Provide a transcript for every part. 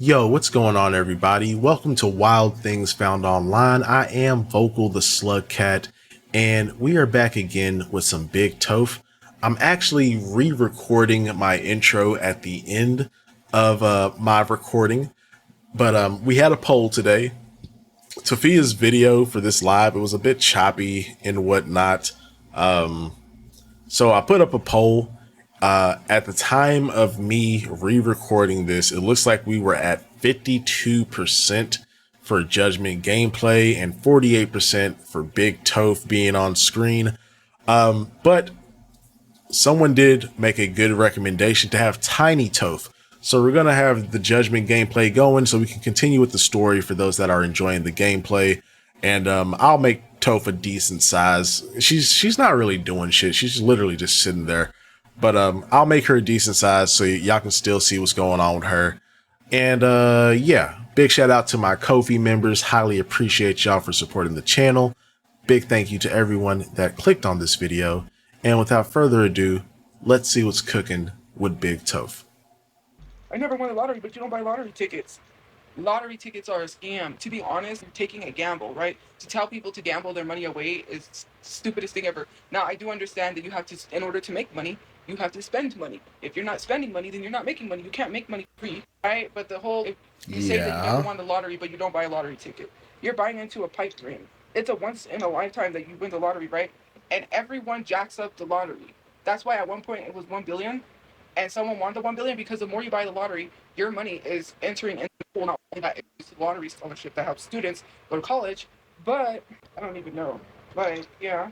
Yo, what's going on, everybody? Welcome to Wild Things Found Online. I am Vokal the Slug Cat, and we are back again with some Big Toph. I'm actually re-recording my intro at the end of my recording, but we had a poll today. Tophia's video for this live, it was a bit choppy and whatnot. So I put up a poll. At the time of me re-recording this, it looks like we were at 52% for Judgment gameplay and 48% for Big Toph being on screen. But someone did make a good recommendation to have Tiny Toph. So we're going to have the Judgment gameplay going so we can continue with the story for those that are enjoying the gameplay. And I'll make Toph a decent size. She's not really doing shit. She's literally just sitting there. But I'll make her a decent size so y'all can still see what's going on with her. And yeah, big shout out to my Ko-fi members. Highly appreciate y'all for supporting the channel. Big thank you to everyone that clicked on this video. And without further ado, let's see what's cooking with Big Toph. I never won the lottery, but you don't buy lottery tickets. Lottery tickets are a scam. To be honest, you're taking a gamble, right? To tell people to gamble their money away is the stupidest thing ever. Now, I do understand that you have to, in order to make money, you have to spend money. If you're not spending money, then you're not making money. You can't make money free, right? But the whole, if you say that you never won the lottery, but you don't buy a lottery ticket, you're buying into a pipe dream. It's a once in a lifetime that you win the lottery, right? And everyone jacks up the lottery. That's why at one point it was 1 billion. And someone won the 1 billion because the more you buy the lottery, your money is entering in the pool. Not only that, it's the lottery scholarship that helps students go to college, but I don't even know. Like, yeah,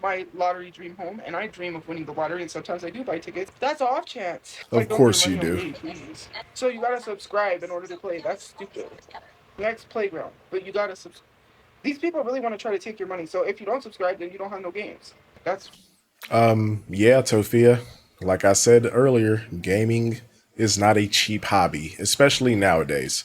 my lottery dream home, and I dream of winning the lottery, and sometimes I do buy tickets. That's an off chance. Of course you do. Please. So you gotta subscribe in order to play. That's stupid. Next playground, but you gotta subscribe. These people really want to try to take your money. So if you don't subscribe, then you don't have no games. That's Yeah, Tophia. Like I said earlier, gaming is not a cheap hobby, especially nowadays.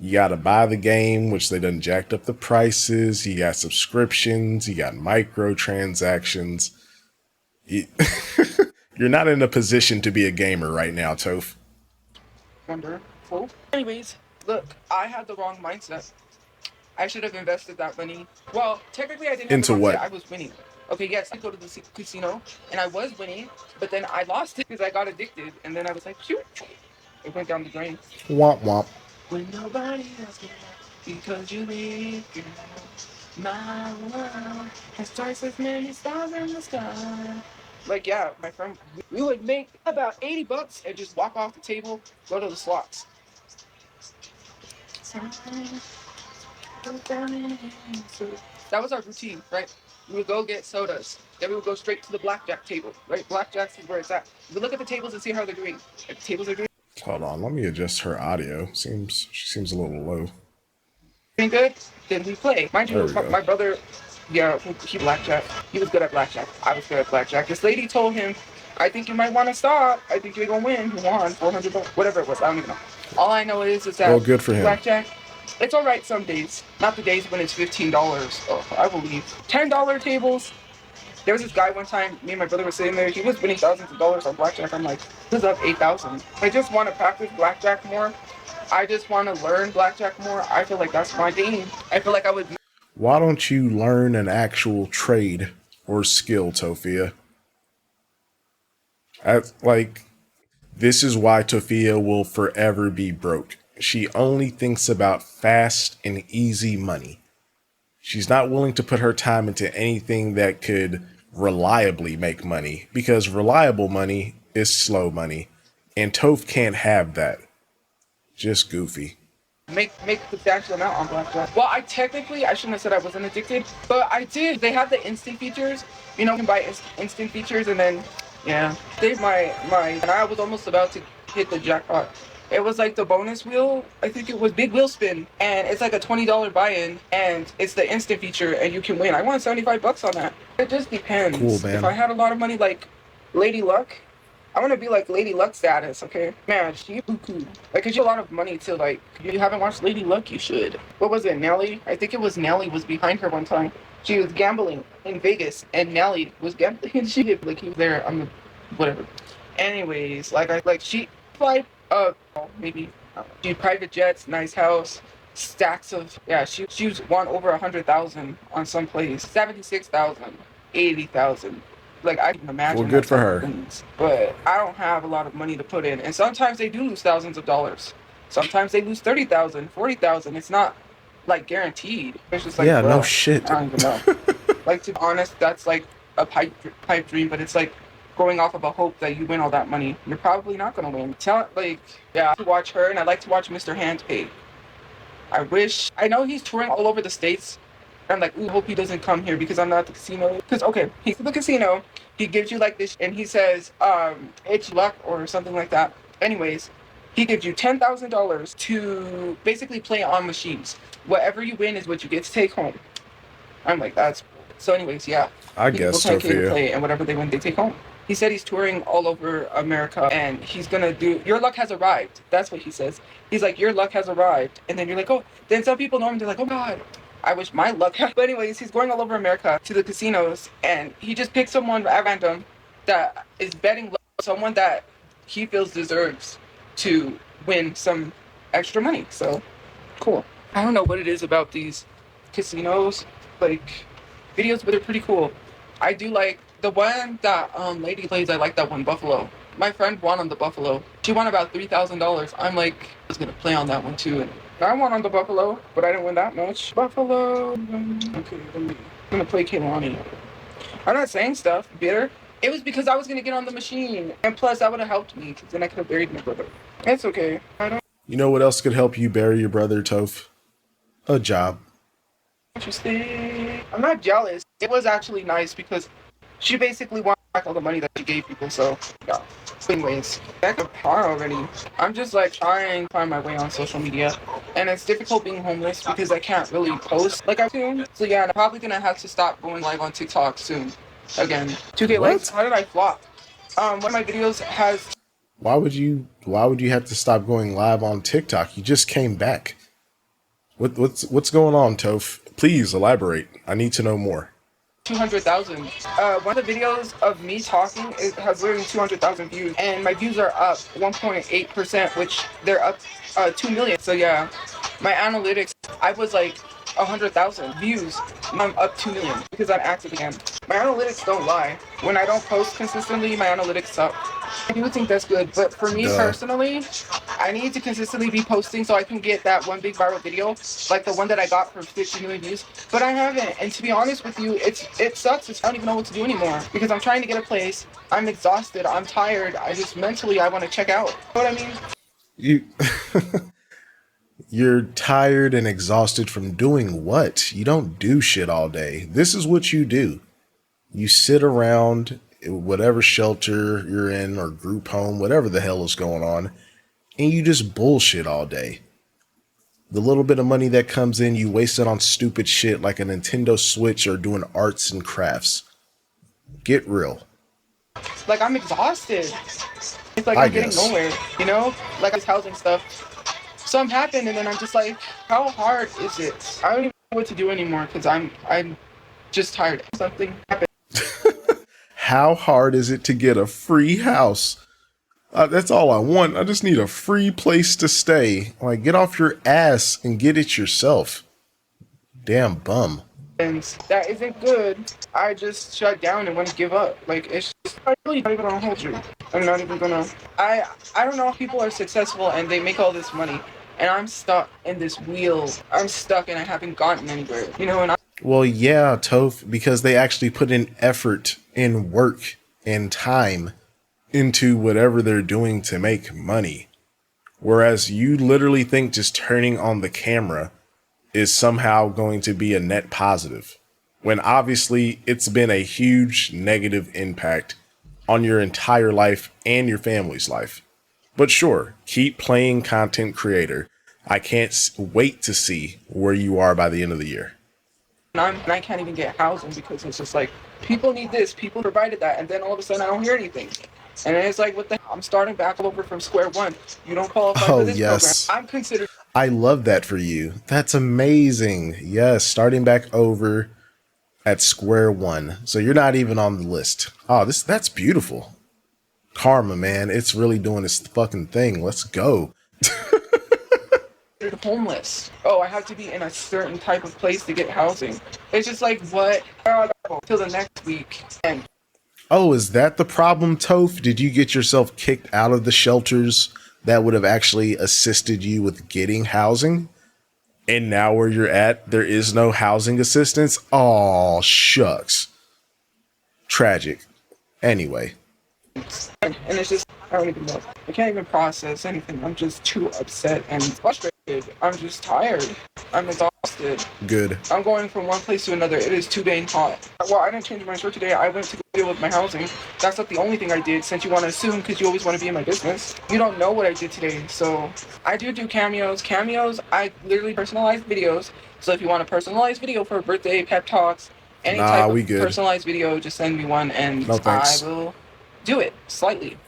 You gotta buy the game, which they done jacked up the prices. You got subscriptions, you got microtransactions. You're not in a position to be a gamer right now, Toph. wonderful. Anyways, look, I had the wrong mindset. I should have invested that money. Well, technically, I didn't have Into the mindset. what? I was winning. Okay, yes, I go to the casino, and I was winning, but then I lost it because I got addicted, and then I was like, shoot, it went down the drain. Womp womp. When nobody else can, because you leave, girl, my world has twice as many stars in the sky. Like, yeah, my friend, we would make about 80 bucks and just walk off the table, go to the slots. That was our routine, right? We would go get sodas. Then we would go straight to the blackjack table, right? Blackjack's is where it's at. We look at the tables and see how they're doing. If the tables are doing Hold on, let me adjust her audio. She seems a little low. good, then we play. Mind There you, we go. my brother, yeah, he blackjack. He was good at blackjack. I was good at blackjack. This lady told him, I think you might want to stop. I think you're going to win. He won 400 bucks, whatever it was. I don't even know. All I know is that Well, good for him. blackjack, it's all right some days. Not the days when it's $15. Oh, I believe. $10 tables. There was this guy one time, me and my brother were sitting there. He was winning thousands of dollars on blackjack. I'm like, this is up 8,000. I just want to practice blackjack more. I just want to learn blackjack more. I feel like that's my game. I feel like I would. Why don't you learn an actual trade or skill, Tophia? This is why Tophia will forever be broke. She only thinks about fast and easy money. She's not willing to put her time into anything that could reliably make money, because reliable money is slow money, and Toph can't have that. Just goofy. Make substantial amount on blackjack. Well, I shouldn't have said I wasn't addicted, but I did. They have the instant features. You know, you can buy instant features, and then yeah, saved and I was almost about to hit the jackpot. It was like the bonus wheel. I think it was big wheel spin, and it's like a $20 buy-in, and it's the instant feature, and you can win. I won 75 bucks on that. It just depends. Cool, man. If I had a lot of money, like Lady Luck, I want to be like Lady Luck status, okay? Man, she buku. Like, cause you have a lot of money to like. If you haven't watched Lady Luck, you should. What was it, Nelly? I think it was Nelly was behind her one time. She was gambling in Vegas, and Nelly was gambling, and she did like he was there. Whatever. Anyways, she applied. Maybe She had private jets, nice house, stacks of, yeah, she's won over 100,000 on some place, 76,000, 80,000. Like, I can Well, imagine good that for type of her. things. But I don't have a lot of money to put in. And sometimes they do lose thousands of dollars. Sometimes they lose 30,000, 40,000. It's not like guaranteed. It's just like, Yeah, no bruh, shit. I don't even know. Like, to be honest, that's like a pipe dream, but it's like going off of a hope that you win all that money. You're probably not gonna win. Like, yeah, I like to watch her, and I like to watch Mr. Handpay. I know he's touring all over the states. I'm like, ooh, hope he doesn't come here because I'm not at the casino. Because okay, he's at the casino. He gives you like this, and he says, it's luck or something like that. Anyways, he gives you $10,000 to basically play on machines. Whatever you win is what you get to take home. I'm like, that's so. Anyways, yeah, I he gives guess, people 10K to Tophia. play, and whatever they win, they take home. He said he's touring all over America, and he's gonna do. Your luck has arrived. That's what he says. He's like, your luck has arrived, and then you're like, oh. Then some people know him. They're like, oh God, I wish my luck had. But anyways, he's going all over America to the casinos, and he just picks someone at random that is betting someone that he feels deserves to win some extra money. So cool. I don't know what it is about these casinos, like videos, but they're pretty cool. I do like the one that lady plays. I like that one, Buffalo. My friend won on the Buffalo. She won about $3,000. I'm like, I was gonna play on that one too, and I won on the Buffalo, but I didn't win that much. Buffalo. Okay, I'm gonna play Kehlani. I'm not saying stuff bitter. It was because I was gonna get on the machine, and plus that would have helped me, because then I could have buried my brother. It's okay. I don't. You know what else could help you bury your brother, Toph? A job. Interesting. I'm not jealous. It was actually nice because she basically wanted back all the money that she gave people. So yeah. Anyways, back to par already. I'm just like trying to find my way on social media, and it's difficult being homeless because I can't really post like I do. So yeah, I'm probably gonna have to stop going live on TikTok soon. Again, 2K likes. What? How did I flop? One of my videos has. Why would you have to stop going live on TikTok? You just came back. What's going on, Toph? Please elaborate. I need to know more. 200,000. One of the videos of me talking has literally 200,000 views, and my views are up 1.8%, which they're up 2 million. So yeah, my analytics, I was like 100,000 views. I'm up 2 million because I'm active again. My analytics don't lie. When I don't post consistently, my analytics suck. I do think that's good, but for me Duh. personally, I need to consistently be posting so I can get that one big viral video, like the one that I got for 50 million views. But I haven't, and to be honest with you, it sucks. I don't even know what to do anymore because I'm trying to get a place. I'm exhausted. I'm tired. I just mentally I want to check out. You know what I mean? You You're tired and exhausted from doing what? You don't do shit all day. This is what you do. You sit around whatever shelter you're in or group home, whatever the hell is going on, and you just bullshit all day. The little bit of money that comes in, you waste it on stupid shit like a Nintendo Switch or doing arts and crafts. Get real. Like I'm exhausted. It's like I I'm getting guess. nowhere. You know, like this housing stuff. Some happened, and then I'm just like, how hard is it? I don't even know what to do anymore because I'm just tired. Something happened. How hard is it to get a free house? That's all I want. I just need a free place to stay. Like, get off your ass and get it yourself. Damn bum. And that isn't good. I just shut down and want to give up. Like it's just, I'm really not even gonna hold you. I'm not even gonna. I don't know. People are successful and they make all this money, and I'm stuck in this wheel. I'm stuck and I haven't gotten anywhere. You know, and Well, yeah, Toph, because they actually put in effort and work and time into whatever they're doing to make money. Whereas you literally think just turning on the camera is somehow going to be a net positive, when obviously it's been a huge negative impact on your entire life and your family's life. But sure, keep playing content creator. I can't wait to see where you are by the end of the year. and I can't even get housing because it's just like people need this, people provided that, and then all of a sudden I don't hear anything. And then it's like, what the? I'm starting back all over from square one. You don't qualify for Oh, this program. yes. I'm considered. I love that for you. That's amazing. Yes, starting back over at square one. So you're not even on the list. Oh, that's beautiful. Karma, man. It's really doing its fucking thing. Let's go. They're homeless. Oh, I have to be in a certain type of place to get housing. It's just like, what? Till the next week. And Oh, is that the problem, Toph? Did you get yourself kicked out of the shelters that would have actually assisted you with getting housing? And now where you're at, there is no housing assistance? Oh, shucks. Tragic. Anyway. and it's just, I don't even know. I can't even process anything. I'm just too upset and frustrated. I'm just tired. I'm exhausted. Good. I'm going from one place to another. It is too dang hot. Well, I didn't change my shirt today. I went to go deal with my housing. That's not the only thing I did, since you want to assume because you always want to be in my business. You don't know what I did today. So I do cameos. Cameos, I literally personalize videos. So if you want a personalized video for a birthday, pep talks, any type we of good. personalized video, just send me one and No I thanks. will do it slightly.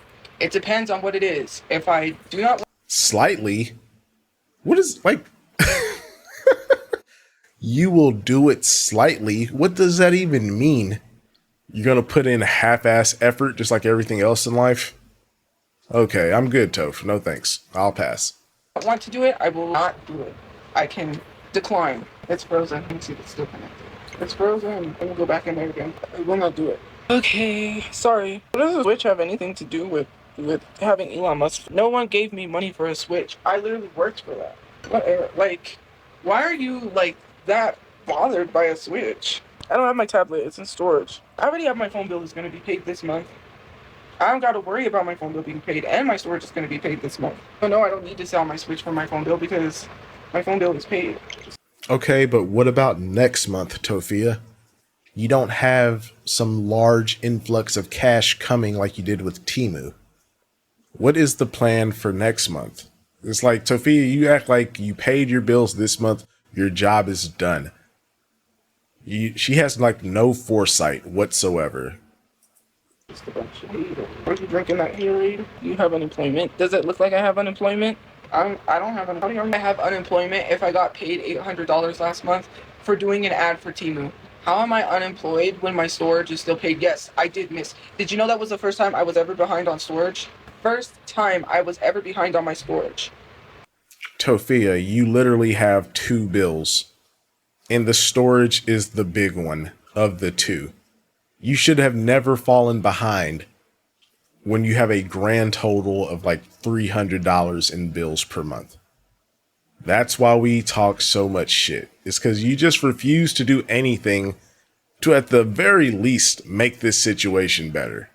It depends on what it is. If I do not Slightly? What is, like, you will do it slightly? What does that even mean? You're gonna put in half-ass effort just like everything else in life? Okay, I'm good, Toph. No thanks. I'll pass. want to do it, I will not do it. I can decline. It's frozen. Let me see if it's still connected. It's frozen. Let me go back in there again. I will not do it. Okay, sorry. What does the Switch have anything to do with having Elon Musk? No one gave me money for a Switch. I literally worked for that. What, like, why are you like that bothered by a Switch? I don't have my tablet. It's in storage. I already have my phone bill that's going to be paid this month. I don't got to worry about my phone bill being paid, and my storage is going to be paid this month. So no, I don't need to sell my Switch for my phone bill because my phone bill is paid. Okay, but what about next month, Tophia? You don't have some large influx of cash coming like you did with Temu. What is the plan for next month? It's like, Tophia, you act like you paid your bills this month, your job is done. She has like no foresight whatsoever. Just a bunch of hate. Are you drinking that Haterade? Do you have unemployment? Does it look like I have unemployment? I don't have unemployment. I have unemployment if I got paid $800 last month for doing an ad for Temu. How am I unemployed when my storage is still paid? Yes, I did miss. Did you know that was the first time I was ever behind on storage? First time I was ever behind on my storage. Tophia, you literally have two bills, and the storage is the big one of the two. You should have never fallen behind when you have a grand total of like $300 in bills per month. That's why we talk so much shit. It's because you just refuse to do anything to, at the very least, make this situation better.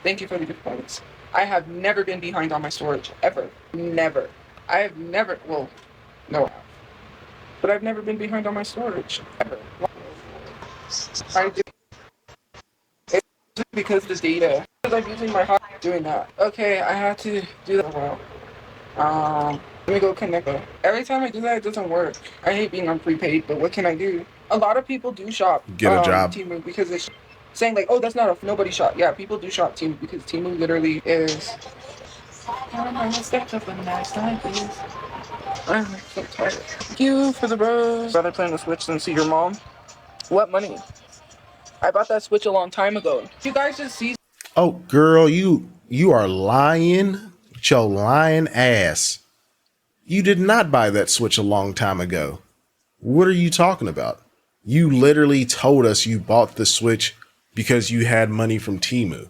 Thank you for the good points. I have never been behind on my storage, ever. Never. I have never, well, no, but I've never been behind on my storage, ever. I did it because the data, because I'm using my hot doing that. Okay, I have to do that a while. Let me go connect it. Every time I do that, it doesn't work. I hate being on prepaid, but what can I do? A lot of people do shop Get a job. Temu because it's saying like, oh, that's not a nobody shop. Yeah, people do shop Temu because Temu literally is. I'm so tired. Thank you for the bros. Rather play on the Switch than see your mom. What money? I bought that Switch a long time ago. You guys just see. Oh, girl, you are lying with your lying ass. You did not buy that Switch a long time ago. What are you talking about? You literally told us you bought the Switch because you had money from Temu.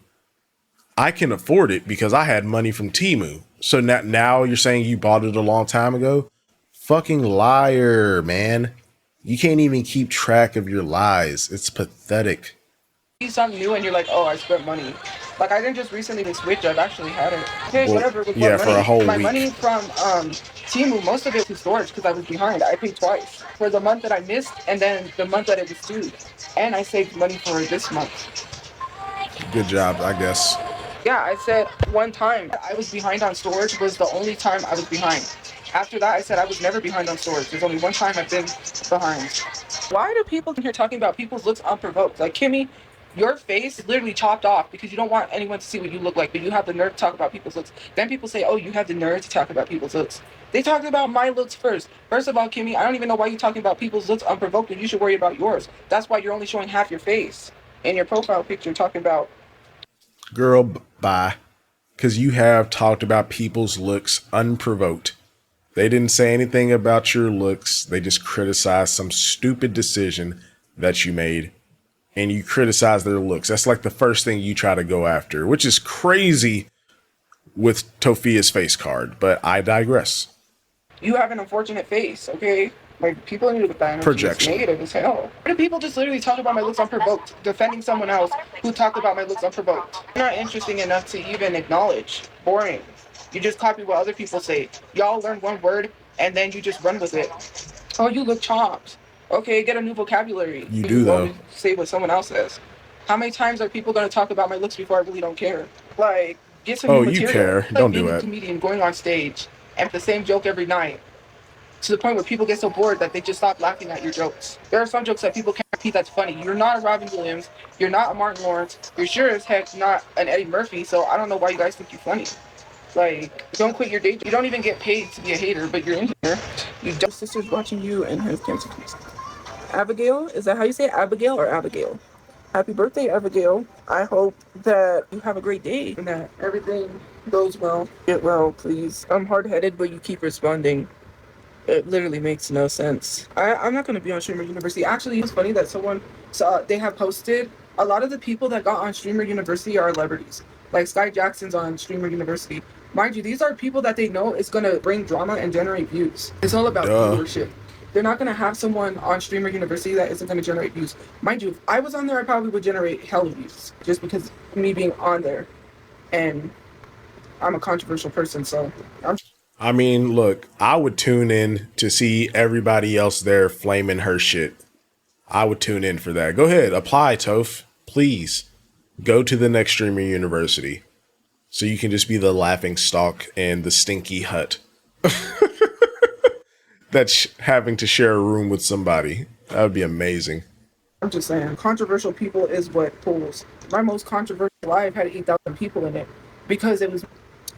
I can afford it because I had money from Temu. So now you're saying you bought it a long time ago? Fucking liar, man. You can't even keep track of your lies. It's pathetic. Something new and you're like, oh, I spent money. Like I didn't just recently switch. I've actually had it. Okay, Well, whatever. With yeah, what for money? a whole My week. money from Temu, most of it was storage because I was behind. I paid twice for the month that I missed and then the month that it was due. And I saved money for this month. Good job, I guess. Yeah, I said one time I was behind on storage was the only time I was behind. After that, I said I was never behind on storage. There's only one time I've been behind. Why do people here talking about people's looks unprovoked? Like Kimmy, your face is literally chopped off because you don't want anyone to see what you look like, but you have the nerve to talk about people's looks. Then people say, oh, you have the nerve to talk about people's looks. They talked about my looks first. First of all, Kimmy, I don't even know why you're talking about people's looks unprovoked and you should worry about yours. That's why you're only showing half your face. In your profile picture, talking about... Girl, bye. Because you have talked about people's looks unprovoked. They didn't say anything about your looks. They just criticized some stupid decision that you made, and you criticize their looks. That's like the first thing you try to go after, which is crazy with Tophia's face card, but I digress. You have an unfortunate face, okay? Like, people need to get that energy. It's Projection. negative as hell. Why do people just literally talk about my looks unprovoked, defending someone else who talked about my looks unprovoked? You're not interesting enough to even acknowledge. Boring. You just copy what other people say. Y'all learn one word, and then you just run with it. Oh, you look chopped. Okay, get a new vocabulary. You do, You though. always say what someone else says. How many times are people going to talk about my looks before I really don't care? Like, get some new Oh, you material. care. Like Don't being do a that. comedian, going on stage, and the same joke every night, to the point where people get so bored that they just stop laughing at your jokes. There are some jokes that people can't repeat that's funny. You're not a Robin Williams. You're not a Martin Lawrence. You're sure as heck not an Eddie Murphy, so I don't know why you guys think you're funny. Like, don't quit your day job. You don't even get paid to be a hater, but you're in here. You don't. Sister's watching you and has cancer. Abigail, is that how you say it? Abigail or Abigail? Happy birthday, Abigail. I hope that you have a great day and that everything goes well. Get well, please. I'm hard-headed, but you keep responding. It literally makes no sense. I'm not going to be on Streamer University. Actually, it's funny that someone saw, they have posted, a lot of the people that got on Streamer University are celebrities. Like Sky Jackson's on Streamer University. Mind you, these are people that they know is going to bring drama and generate views. It's all about viewership. They're not going to have someone on Streamer University that isn't going to generate views. Mind you, if I was on there, I probably would generate hell of views just because of me being on there. And I'm a controversial person, so I mean, look, I would tune in to see everybody else there flaming her shit. I would tune in for that. Go ahead, apply, Toph. Please go to the next Streamer University so you can just be the laughing stock and the stinky hut that's having to share a room with somebody. That would be amazing. I'm just saying, controversial people is what pulls. My most controversial live had 8,000 people in it because it was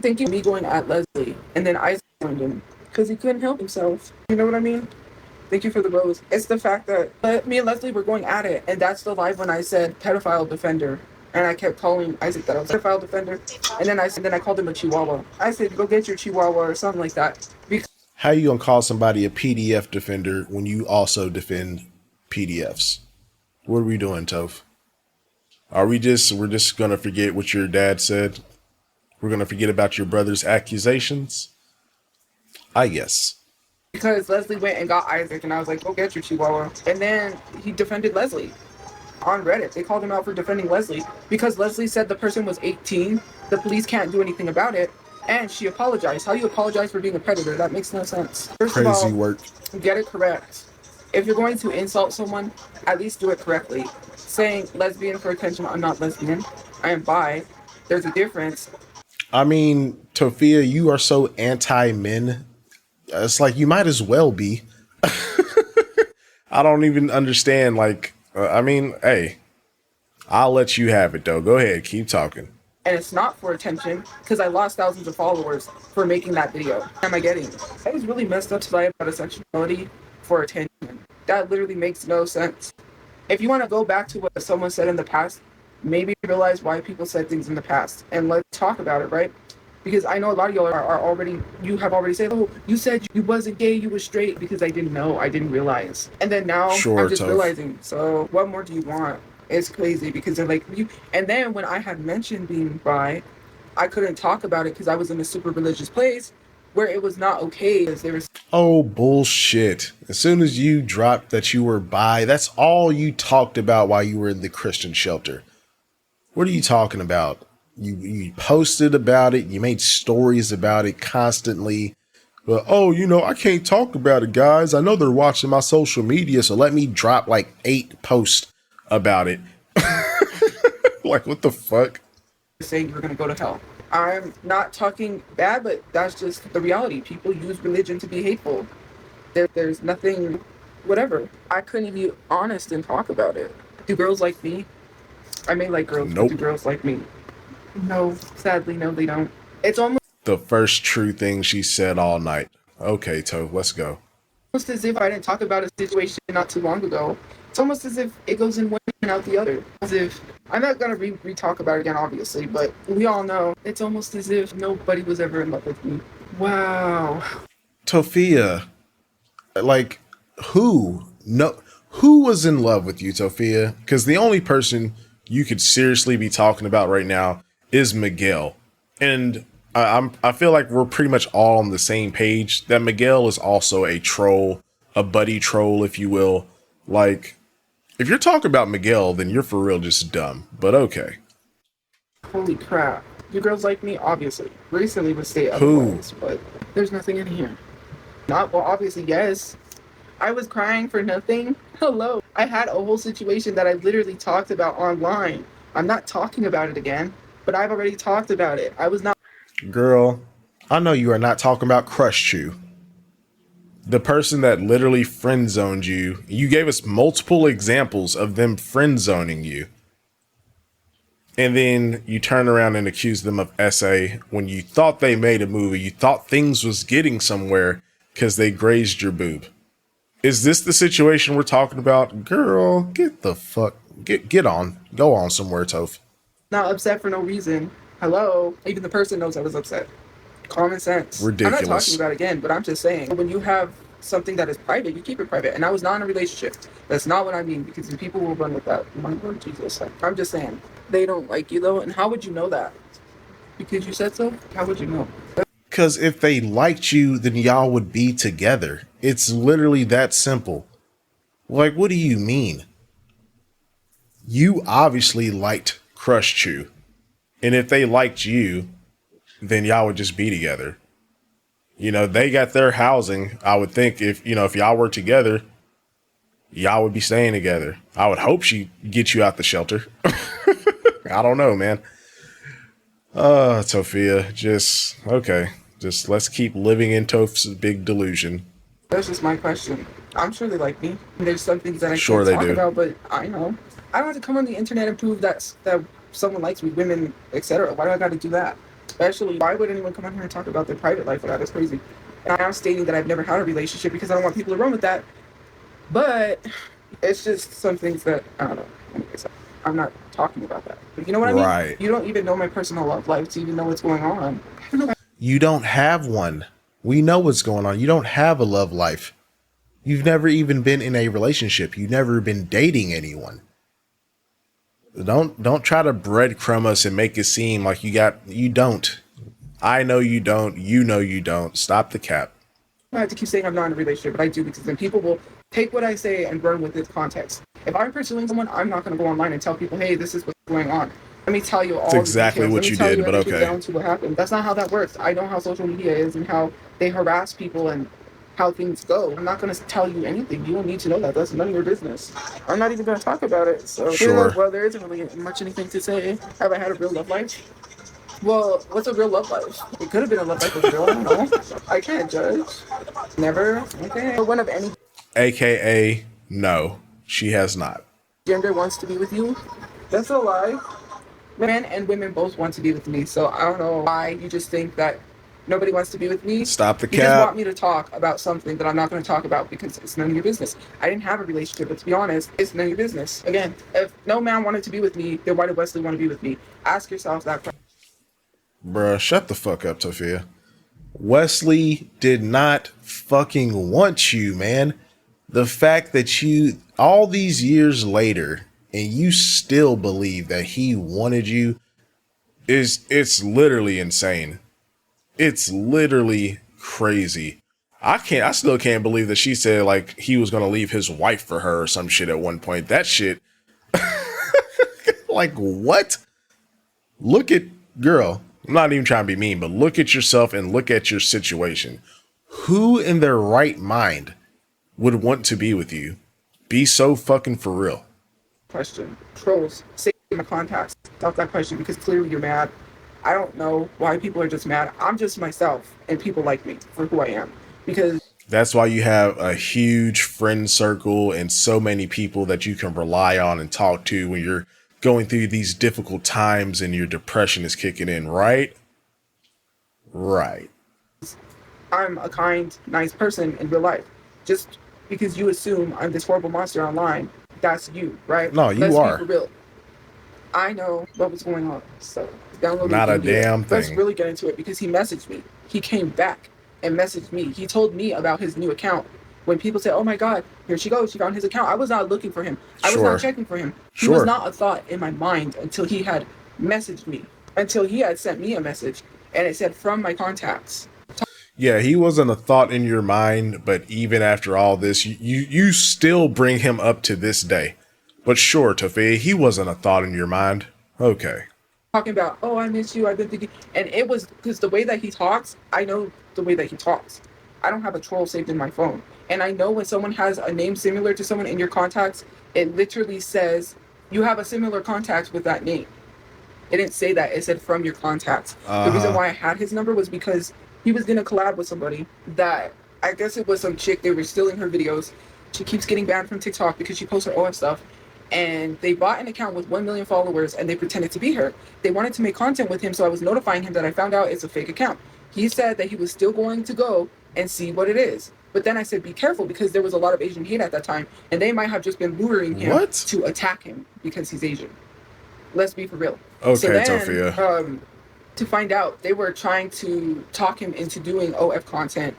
thinking me going at Leslie, and then I joined him because he couldn't help himself. You know what I mean? Thank you for the rose. It's the fact that me and Leslie were going at it, and that's the live when I said pedophile defender, and I kept calling Isaac that I was a pedophile defender, and then I called him a chihuahua. I said, go get your chihuahua or something like that. Because How you gonna call somebody a PDF defender when you also defend PDFs? What are we doing, Toph? We're just gonna forget what your dad said? We're gonna forget about your brother's accusations? I guess. because Leslie went and got Isaac, and I was like, go get your chihuahua. And then he defended Leslie on Reddit. They called him out for defending Leslie because Leslie said the person was 18. The police can't do anything about it. And she apologized. How you apologize for being a predator? That makes no sense. First of Crazy all, work. get it correct. If you're going to insult someone, at least do it correctly. Saying lesbian for attention, I'm not lesbian. I am bi. There's a difference. I mean, Tophia, you are so anti-men. It's like you might as well be. I don't even understand. Like, I mean, hey, I'll let you have it though. Go ahead, keep talking. And it's not for attention because I lost thousands of followers for making that video. What am I getting? I was really messed up to lie about a sexuality for attention. That literally makes no sense. If you want to go back to what someone said in the past, maybe realize why people said things in the past and let's talk about it, right? Because I know a lot of y'all are already, you have already said, oh, you said you wasn't gay, you were straight, because I didn't know, I didn't realize. And then now Sure, I'm just Toph. realizing, so what more do you want? It's crazy because they're like, you, and then when I had mentioned being bi, I couldn't talk about it because I was in a super religious place where it was not okay as they were. Oh, bullshit. As soon as you dropped that you were bi, that's all you talked about while you were in the Christian shelter. What are you talking about? You posted about it. You made stories about it constantly. But, oh, I can't talk about it, guys. I know they're watching my social media, so let me drop like 8 posts about it. Like, what the fuck? Saying you're going to go to hell. I'm not talking bad, but that's just the reality. People use religion to be hateful. There's nothing, whatever. I couldn't even be honest and talk about it. Do girls like me? I may like girls, Nope. but do girls like me? No, sadly, no, they don't. It's almost The first true thing she said all night. Okay, Toph, let's go. as if I didn't talk about a situation not too long ago. It's almost as if it goes in one and out the other. As if I'm not gonna re-talk about it again, obviously, but we all know it's almost as if nobody was ever in love with me. Wow. Tophia, like, who? No, who was in love with you, Tophia? Because the only person you could seriously be talking about right now is Miguel, and I feel like we're pretty much all on the same page. That Miguel is also a troll, a buddy troll, if you will. Like, if you're talking about Miguel, then you're for real just dumb. But okay. Holy crap. You girls like me? Obviously. Recently would say Who? otherwise, but there's nothing in here. Not, well, obviously, yes. I was crying for nothing. Hello. I had a whole situation that I literally talked about online. I'm not talking about it again, but I've already talked about it. I was not. Girl, I know you are not talking about Crush the person that literally friend zoned you. You gave us multiple examples of them friend zoning you. And then you turn around and accuse them of SA when you thought they made a movie. You thought things was getting somewhere because they grazed your boob. Is this the situation we're talking about? Girl, get the fuck, get on. Go on somewhere, Toph. Not upset for no reason. Hello. Even the person knows I was upset. Common sense. Ridiculous. I'm not talking about it again, but I'm just saying, when you have something that is private, you keep it private. And I was not in a relationship. That's not what I mean, because people will run with that. My Lord Jesus. I'm just saying, they don't like you though. And how would you know that? Because you said so? How would you know? Because if they liked you, then y'all would be together. It's literally that simple. Like, what do you mean? You obviously liked Crush Chew. And if they liked you, then y'all would just be together. You know, they got their housing. I would think if y'all were together, y'all would be staying together. I would hope she get you out the shelter. I don't know, man. Tophia, just let's keep living in Toph's big delusion. That's just my question. I'm sure they like me. There's some things that I Sure can't they talk do. about, but I know. I don't have to come on the internet and prove that someone likes me, women, etc. Why do I got to do that? Especially, why would anyone come on here and talk about their private life? That is crazy. And I'm stating that I've never had a relationship because I don't want people to run with that. But it's just some things that I don't know. Anyways, I'm not talking about that. But you know what I mean? Right. You don't even know my personal love life to even know what's going on. You don't have one. We know what's going on. You don't have a love life. You've never even been in a relationship. You've never been dating anyone. Don't try to breadcrumb us and make it seem like you don't. I know you don't. You know you don't. Stop the cap. I have to keep saying I'm not in a relationship, but I do, because then people will take what I say and run with its context. If I'm pursuing someone, I'm not going to go online and tell people, hey, this is what's going on. Let me tell you all That's exactly what you did, but okay. Down to what happened. That's not how that works. I know how social media is and how they harass people and how things go. I'm not going to tell you anything. You don't need to know that. That's none of your business. I'm not even going to talk about it. So, sure. Well, there isn't really much anything to say. Have I had a real love life? Well, what's a real love life? It could have been a love life with a girl. I don't know. I can't judge. Never. Okay. One of any AKA, no, she has not. gender wants to be with you. That's a lie. Men and women both want to be with me, so I don't know why you just think that nobody wants to be with me. Stop the cap. You just want me to talk about something that I'm not going to talk about because it's none of your business. I didn't have a relationship, but to be honest, it's none of your business. Again, if no man wanted to be with me, then why did Wesley want to be with me? Ask yourself that question. Bruh, shut the fuck up, Tophia. Wesley did not fucking want you, man. The fact that you, all these years later, and you still believe that he wanted you it's literally insane. It's literally crazy. I still can't believe that she said like he was gonna leave his wife for her or some shit at one point. That shit like what? Look at girl. I'm not even trying to be mean, but look at yourself and look at your situation. Who in their right mind would want to be with you? Be so fucking for real. Question. Trolls. Say my contacts. Stop that question because clearly you're mad. I don't know why people are just mad. I'm just myself and people like me for who I am. Because that's why you have a huge friend circle and so many people that you can rely on and talk to when you're going through these difficult times and your depression is kicking in, right? Right. I'm a kind, nice person in real life. Just because you assume I'm this horrible monster online, that's you, right? No, you Let's are. be for real. I know what was going on, so download not a video. damn thing. Let's really get into it because he messaged me. He came back and messaged me. He told me about his new account. When people say, oh my God, here she goes, she found his account. I was not looking for him. I was not Sure. checking for him. He was Sure. not a thought in my mind until he had messaged me, until he had sent me a message and it said from my contacts. Yeah, he wasn't a thought in your mind, but even after all this, you still bring him up to this day. But sure, Tophia, he wasn't a thought in your mind. Okay. Talking about, oh, I miss you, I've been thinking. And it was because the way that he talks, I know the way that he talks. I don't have a troll saved in my phone. And I know when someone has a name similar to someone in your contacts, it literally says you have a similar contact with that name. It didn't say that. It said from your contacts. The reason why I had his number was because he was going to collab with somebody that I guess it was some chick. They were stealing her videos. She keeps getting banned from TikTok because she posts her OF stuff. And they bought an account with 1 million followers and they pretended to be her. They wanted to make content with him, so I was notifying him that I found out it's a fake account. He said that he was still going to go and see what it is. But then I said, be careful, because there was a lot of Asian hate at that time, and they might have just been luring him to attack him because he's Asian. Let's be for real. Okay, so then, Tophia. To find out, they were trying to talk him into doing OF content.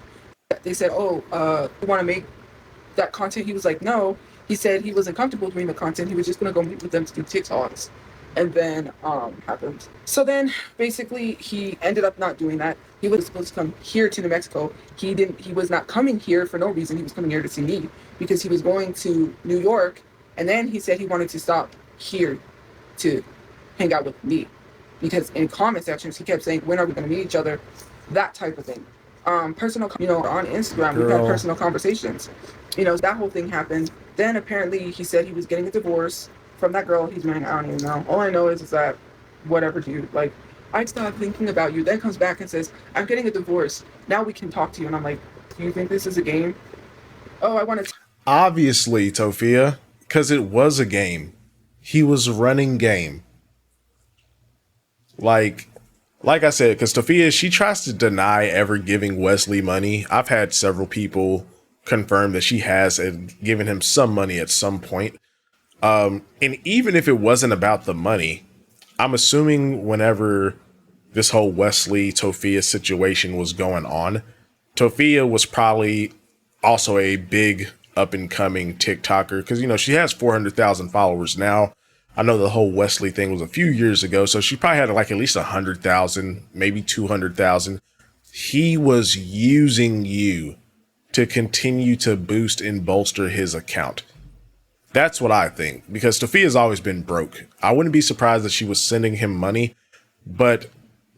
They said, oh, you want to make that content? He was like, no. He said he wasn't comfortable doing the content. He was just going to go meet with them to do TikToks. And then happened. So then basically he ended up not doing that. He was supposed to come here to New Mexico. He was not coming here for no reason. He was coming here to see me because he was going to New York. And then he said he wanted to stop here to hang out with me, because in comment sections he kept saying, when are we going to meet each other? That type of thing. Personal, on Instagram, we've had personal conversations. That whole thing happened. Then apparently he said he was getting a divorce from that girl he's marrying. I don't even know. All I know is that whatever, dude. Like, I stopped thinking about you. Then comes back and says, I'm getting a divorce. Now we can talk to you. And I'm like, do you think this is a game? Oh, I want to. Obviously, Tophia, because it was a game. He was running game. Like I said, because Tophia, she tries to deny ever giving Wesley money. I've had several people confirm that she has given him some money at some point. And even if it wasn't about the money, I'm assuming whenever this whole Wesley Tophia situation was going on, Tophia was probably also a big up and coming TikToker, because, she has 400,000 followers now. I know the whole Wesley thing was a few years ago, so she probably had like at least 100,000, maybe 200,000. He was using you to continue to boost and bolster his account. That's what I think, because Tophia's always been broke. I wouldn't be surprised that she was sending him money, but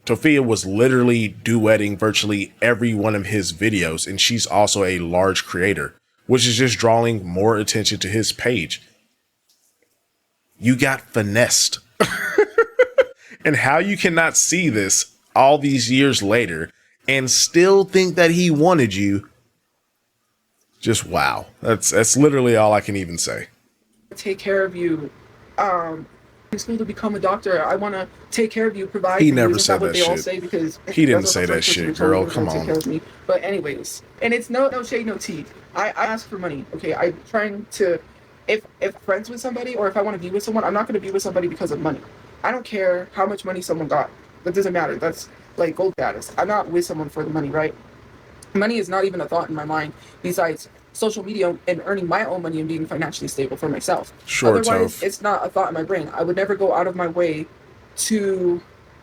Tophia was literally duetting virtually every one of his videos, and she's also a large creator, which is just drawing more attention to his page. You got finessed. And how you cannot see this all these years later and still think that he wanted you, just wow. That's literally all I can even say. Take care of you. In school to become a doctor. I want to take care of you, provide. He for never you. said What that they all shit. say, because He didn't say that shit, girl. Come on. Take care of me. But anyways, and it's no shade, no tea. I ask for money. Okay, I'm trying to. If friends with somebody, or if I want to be with someone, I'm not going to be with somebody because of money. I don't care how much money someone got. That doesn't matter. That's like gold status. I'm not with someone for the money, right? Money is not even a thought in my mind, besides social media and earning my own money and being financially stable for myself. Sure, Otherwise, Toph. it's not a thought in my brain. I would never go out of my way to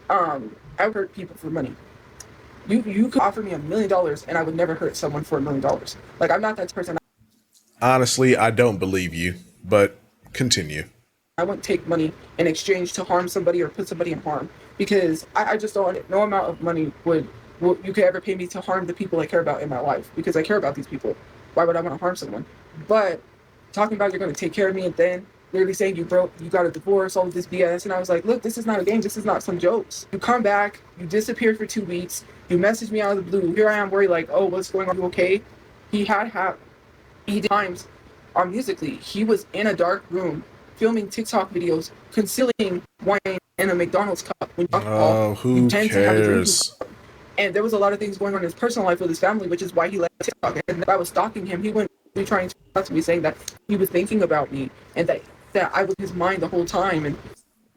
hurt people for money. You could offer me $1 million and I would never hurt someone for $1 million. Like, I'm not that person. Honestly, I don't believe you, but continue. I wouldn't take money in exchange to harm somebody or put somebody in harm, because I just don't. No amount of money would you could ever pay me to harm the people I care about in my life, because I care about these people. Why would I want to harm someone? But talking about you're going to take care of me and then literally saying you broke, you got a divorce, all of this BS, and I was like, look, this is not a game. This is not some jokes. You come back, you disappear for 2 weeks, you message me out of the blue. Here I am worried, like, oh, what's going on? You okay? He did times on Musically. He was in a dark room filming TikTok videos, concealing wine in a McDonald's cup. When you alcohol, Who you tend to have a drinking cares? cup. And there was a lot of things going on in his personal life with his family, which is why he left TikTok. And I was stalking him. He wouldn't be trying to talk to me, saying that he was thinking about me and that I was in his mind the whole time.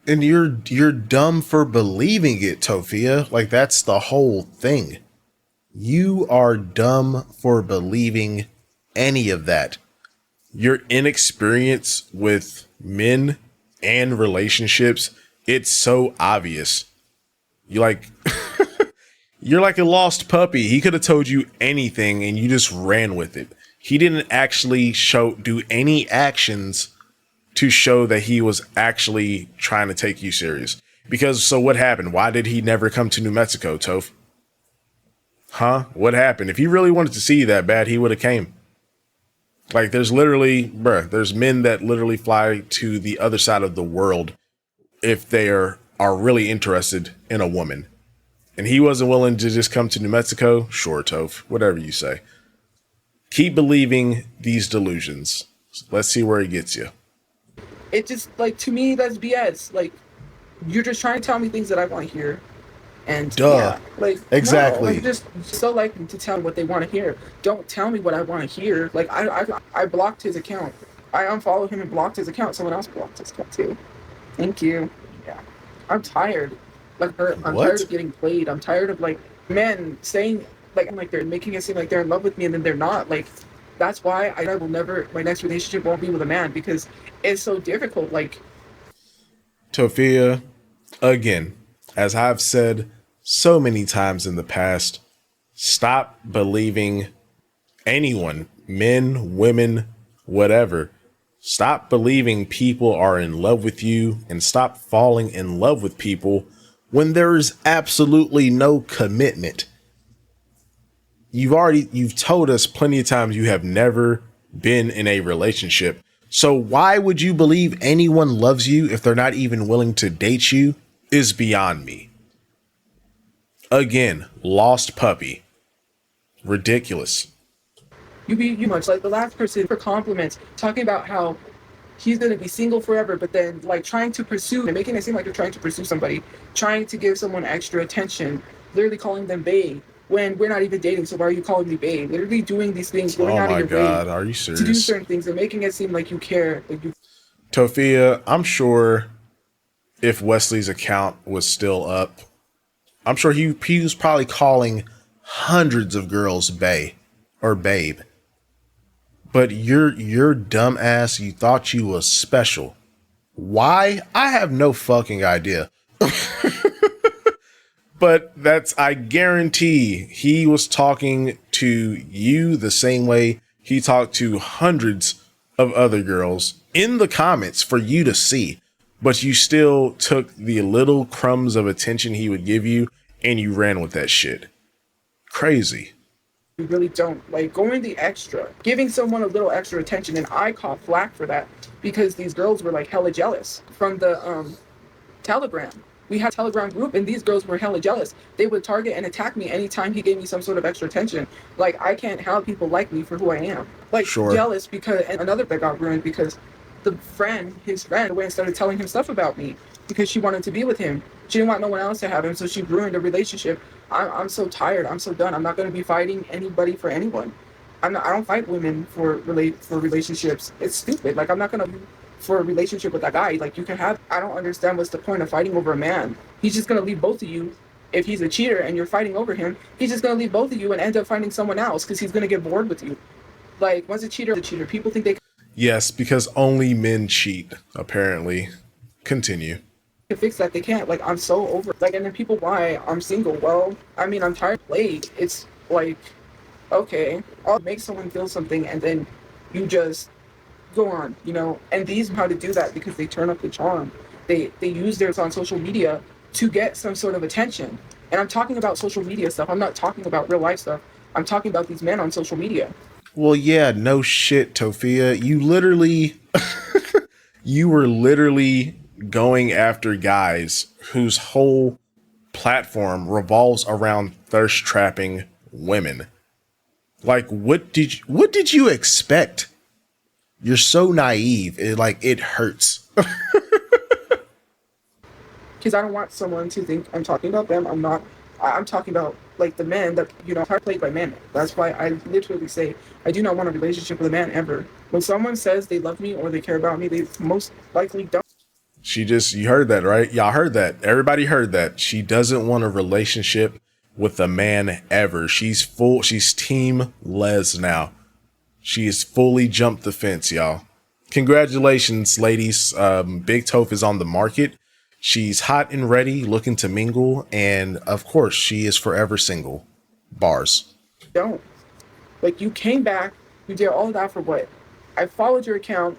And you're dumb for believing it, Tophia. Like, that's the whole thing. You are dumb for believing any of that. Your inexperience with men and relationships, it's so obvious. You like you're like a lost puppy. He could have told you anything and you just ran with it. He didn't actually do any actions to show that he was actually trying to take you serious. Because so what happened? Why did he never come to New Mexico, Toph? Huh? What happened? If he really wanted to see you that bad, he would have came. Like there's there's men that literally fly to the other side of the world if they are really interested in a woman. And he wasn't willing to just come to New Mexico. Sure, Toph, whatever you say. Keep believing these delusions. Let's see where he gets you. It just, like, to me, that's BS. Like, you're just trying to tell me things that I want to hear. And Duh. yeah, like, Exactly. no, like, just so likely to tell me what they want to hear. Don't tell me what I want to hear. Like, I blocked his account. I unfollowed him and blocked his account. Someone else blocked his account too. Thank you. Yeah, I'm tired. I'm tired of getting played. I'm tired of like men saying like they're making it seem like they're in love with me and then they're not. Like, that's why I will never. My next relationship won't be with a man because it's so difficult. Like, Tophia, again, as I've said so many times in the past, stop believing anyone, men, women, whatever. Stop believing people are in love with you and stop falling in love with people when there is absolutely no commitment. You've told us plenty of times you have never been in a relationship. So why would you believe anyone loves you if they're not even willing to date you is beyond me. Again, lost puppy. Ridiculous. you much like the last person for compliments, talking about how he's gonna be single forever, but then like trying to pursue and making it seem like you're trying to pursue somebody, trying to give someone extra attention, literally calling them babe when we're not even dating. So why are you calling me babe? Literally doing these things, going Oh out of my your God, way are you to do serious? certain things and making it seem like you care. Like you, Tophia, I'm sure if Wesley's account was still up, I'm sure he was probably calling hundreds of girls bae or babe. But your dumb ass, you thought you was special. Why? I have no fucking idea. But I guarantee he was talking to you the same way he talked to hundreds of other girls in the comments for you to see. But you still took the little crumbs of attention he would give you and you ran with that shit. Crazy. you really don't like going the extra, giving someone a little extra attention, and I caught flack for that because these girls were like hella jealous from the Telegram. We had a Telegram group, and these girls were hella jealous. They would target and attack me anytime he gave me some sort of extra attention. Like, I can't have people like me for who I am. Like, Sure. jealous because, and another that got ruined because his friend, went and started telling him stuff about me because she wanted to be with him. She didn't want no one else to have him, so she ruined a relationship. I'm so tired. I'm so done. I'm not going to be fighting anybody for anyone. I don't fight women for relationships. It's stupid. Like, I'm not going to for a relationship with that guy. Like, you can have, I don't understand what's the point of fighting over a man. He's just going to leave both of you. If he's a cheater and you're fighting over him, he's just going to leave both of you and end up finding someone else because he's going to get bored with you. Like, once a cheater, people think they Yes, because only men cheat, apparently. Continue. can fix that. They can't. Like, I'm so over it. Like, and then people, why I'm single. Well, I mean, I'm tired of playing. It's like, okay, I'll make someone feel something and then you just go on, and these know how to do that because they turn up the charm. They use theirs on social media to get some sort of attention. And I'm talking about social media stuff. I'm not talking about real life stuff. I'm talking about these men on social media. Well, yeah, no shit, Tophia. You were literally going after guys whose whole platform revolves around thirst trapping women. Like, what did you expect? You're so naive. It hurts. Because I don't want someone to think I'm talking about them. I'm not. I'm talking about like the men that are played by men. That's why I literally say I do not want a relationship with a man ever. When someone says they love me or they care about me, they most likely don't. You heard that, right? Y'all heard that. Everybody heard that. She doesn't want a relationship with a man ever. She's team Les now. She has fully jumped the fence, y'all. Congratulations, ladies. Big Toph is on the market. She's hot and ready, looking to mingle, and of course, she is forever single. Bars. Don't. Like, you came back, you did all that for what? I followed your account,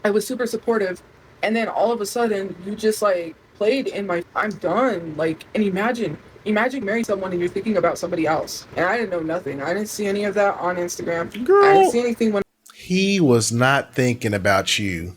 I was super supportive, and then all of a sudden, you just, like, played in my... I'm done. Like, and imagine marrying someone and you're thinking about somebody else. And I didn't know nothing. I didn't see any of that on Instagram. Girl, I didn't see anything when... He was not thinking about you.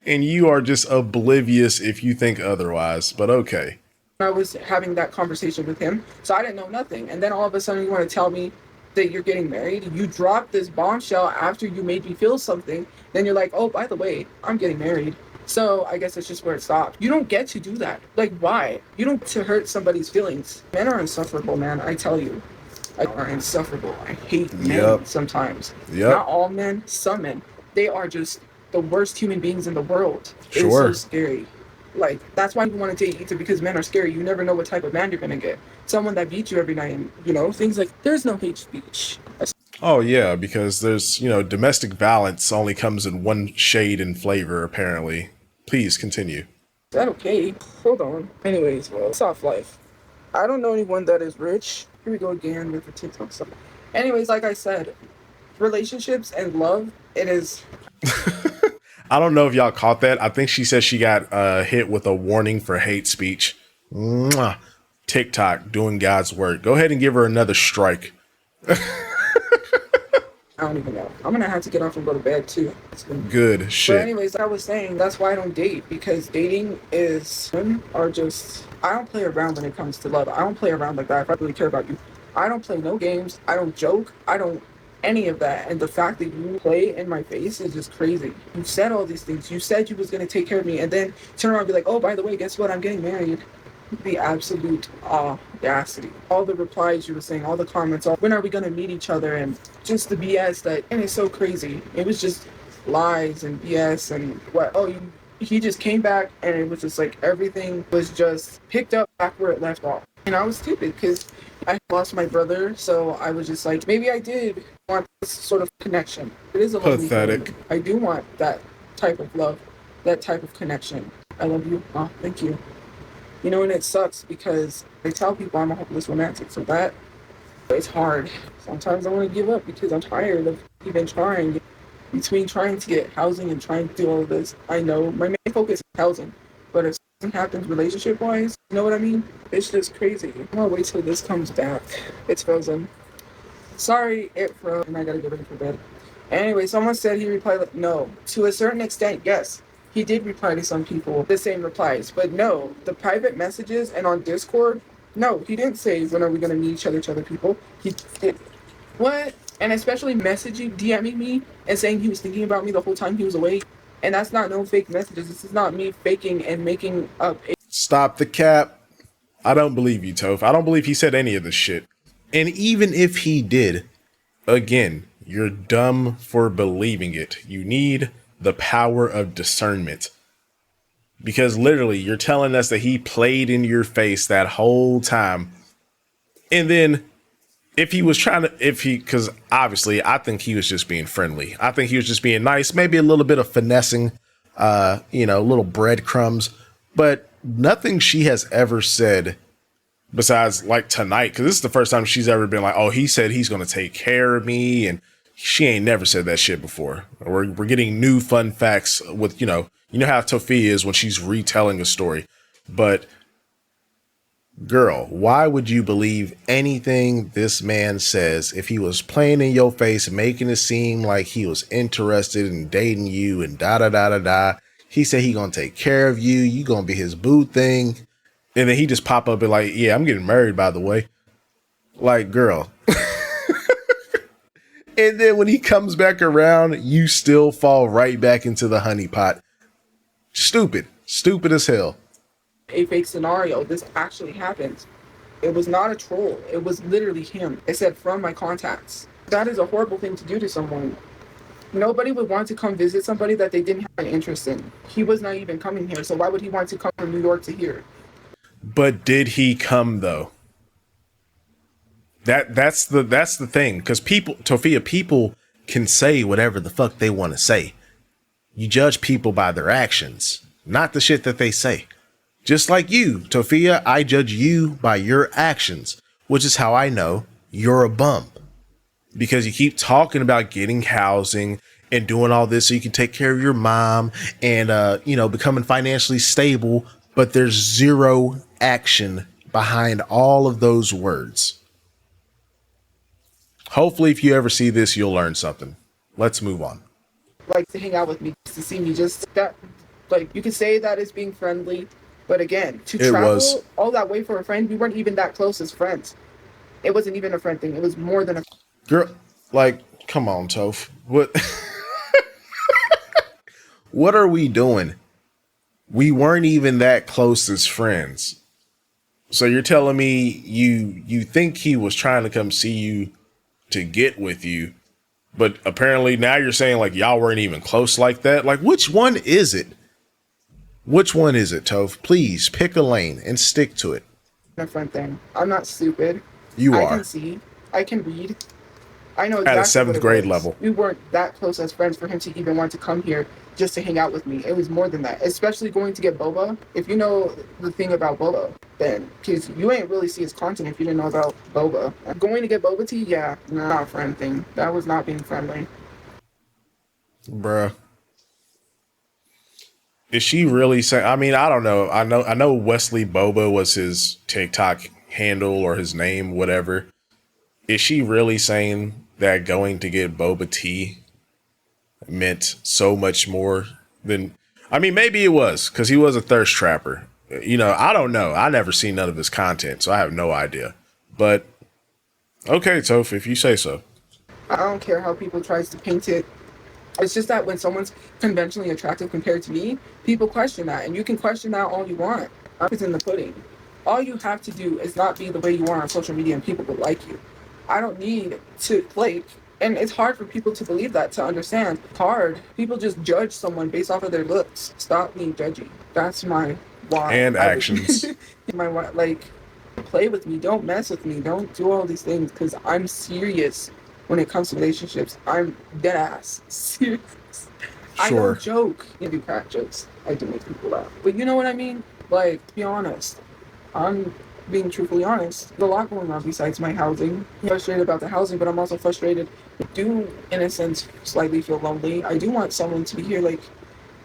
And you are just oblivious if you think otherwise, but okay. I was having that conversation with him, so I didn't know nothing. And then all of a sudden you want to tell me that you're getting married. You dropped this bombshell after you made me feel something. Then you're like, oh, by the way, I'm getting married. So I guess that's just where it stopped. You don't get to do that. Like, why? You don't get to hurt somebody's feelings. Men are insufferable, man. I tell you. Are insufferable. I hate men sometimes. Not all men, some men. They are just the worst human beings in the world. Sure. It's so scary. Like, that's why you want to date Ethan, because men are scary. You never know what type of man you're going to get. Someone that beats you every night, and, you know, things like, there's no hate speech. Oh, yeah, because there's, domestic violence only comes in one shade and flavor, apparently. Please continue. Is that okay? Hold on. Anyways, well, soft life. I don't know anyone that is rich. Here we go again with the TikTok stuff. Anyways, like I said, relationships and love, it is... I don't know if y'all caught that. I think she said she got hit with a warning for hate speech. Mwah. TikTok doing God's work. Go ahead and give her another strike. I don't even know. I'm gonna have to get off and go to bed too. Good shit. But anyways, like I was saying, that's why I don't date, because dating is I don't play around when it comes to love. I don't play around like that if I really care about you. I don't play no games. I don't joke. I don't any of that. And the fact that you play in my face is just crazy. You said all these things. You said you was gonna take care of me, and then turn around and be like, oh, by the way, guess what? I'm getting married. The absolute audacity. All the replies you were saying, all the comments, when are we gonna meet each other, and just the BS that, and it's so crazy. It was just lies and BS and what? Oh, he just came back, and it was just like everything was just picked up back where it left off. And I was stupid because I lost my brother, so I was just like, maybe I did want this sort of connection. It is a lonely pathetic feeling. I do want that type of love, that type of connection. I love you. Oh, thank you. You know, and it sucks because I tell people I'm a hopeless romantic, so that it's hard. Sometimes I want to give up because I'm tired of even trying. Between trying to get housing and trying to do all of this, I know my main focus is housing, but if something happens relationship-wise, you know what I mean? It's just crazy. I'm gonna wait till this comes back. It's frozen. Sorry, it froze, and I gotta get ready for bed. Anyway, someone said he replied, like, no. To a certain extent, yes. He did reply to some people the same replies, but no, the private messages and on Discord, no, he didn't say when are we gonna meet each other to other people. He did. What? And especially messaging, DMing me and saying he was thinking about me the whole time he was away. And that's not no fake messages. This is not me faking and making up. Stop the cap. I don't believe you, Toph. I don't believe he said any of this shit. And even if he did, again, you're dumb for believing it. You need the power of discernment. Because literally, you're telling us that he played in your face that whole time. And then if he was trying to, because obviously I think he was just being friendly. I think he was just being nice, maybe a little bit of finessing, little breadcrumbs, but nothing she has ever said besides like tonight. Because this is the first time she's ever been like, oh, he said he's going to take care of me. And she ain't never said that shit before. We're getting new fun facts with, you know how Tophia is when she's retelling a story. But girl, why would you believe anything this man says if he was playing in your face, making it seem like he was interested in dating you and da da da da da? He said he gonna take care of you. You gonna be his boo thing. And then he just pop up and like, yeah, I'm getting married, by the way. Like, girl. And then when he comes back around, you still fall right back into the honeypot. Stupid as hell. A fake scenario. This actually happened. It was not a troll. It was literally him. It said from my contacts. That is a horrible thing to do to someone. Nobody would want to come visit somebody that they didn't have an interest in. He was not even coming here, so why would he want to come from New York to here? But did he come though? That's the thing, because people can say whatever the fuck they want to say. You judge people by their actions, not the shit that they say. Just like you, Tophia, I judge you by your actions, which is how I know you're a bum. Because you keep talking about getting housing and doing all this so you can take care of your mom and, becoming financially stable. But there's zero action behind all of those words. Hopefully, if you ever see this, you'll learn something. Let's move on. Like to hang out with me, to see me, just that, like you could say that is being friendly, but again, to It was. travel all that way for a friend, we weren't even that close as friends. It wasn't even a friend thing. It was more than a Girl, like, come on, Toph. What? What are we doing? We weren't even that close as friends. So you're telling me you think he was trying to come see you to get with you, but apparently now you're saying like y'all weren't even close like that? Like, which one is it? Which one is it, Toph? Please pick a lane and stick to it. friend thing. I'm not stupid. You I are. can see. I can read. I know At a exactly 7th what it grade was. level. We weren't that close as friends for him to even want to come here just to hang out with me. It was more than that. Especially going to get boba. If you know the thing about boba, then because you ain't really see his content if you didn't know about boba. Going to get boba tea, yeah, not a friend thing. That was not being friendly. Bruh. Is she really saying? I mean, I don't know. I know Wesley Boba was his TikTok handle or his name, whatever. Is she really saying that going to get boba tea meant so much more than? I mean, maybe it was because he was a thirst trapper. I don't know. I never seen none of his content, so I have no idea. But okay, Toph, if you say so. I don't care how people tries to paint it. It's just that when someone's conventionally attractive compared to me, people question that. And you can question that all you want. It's in the pudding. All you have to do is not be the way you are on social media and people will like you. I don't need to, and it's hard for people to believe that, to understand. It's hard. People just judge someone based off of their looks. Stop being judgy. That's my why. And actions. My why, play with me. Don't mess with me. Don't do all these things because I'm serious. When it comes to relationships, I'm dead ass serious. I Sure. don't joke. I do crack jokes. I do make people laugh. But you know what I mean? Like, to be honest, I'm being truthfully honest. There's a lot going on besides my housing. I'm frustrated about the housing, but I'm also frustrated. I do, in a sense, slightly feel lonely. I do want someone to be here,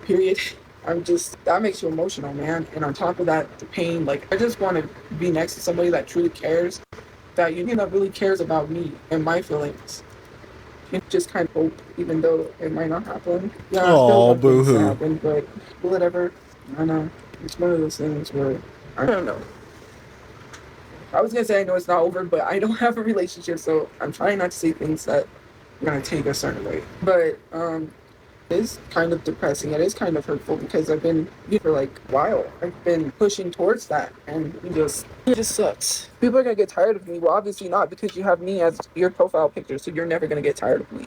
period. That makes you emotional, man. And on top of that, the pain, I just want to be next to somebody that truly cares, that really cares about me and my feelings. You just kind of hope, even though it might not happen. Yeah, I still Oh, want things to boo-hoo. happen, but whatever. I know. It's one of those things where I don't know. I was gonna say I know it's not over, but I don't have a relationship, so I'm trying not to say things that are gonna take a certain way. But it is kind of depressing. It is kind of hurtful because I've been for a while. I've been pushing towards that, and it just sucks. People are gonna get tired of me. Well, obviously not, because you have me as your profile picture, so you're never gonna get tired of me.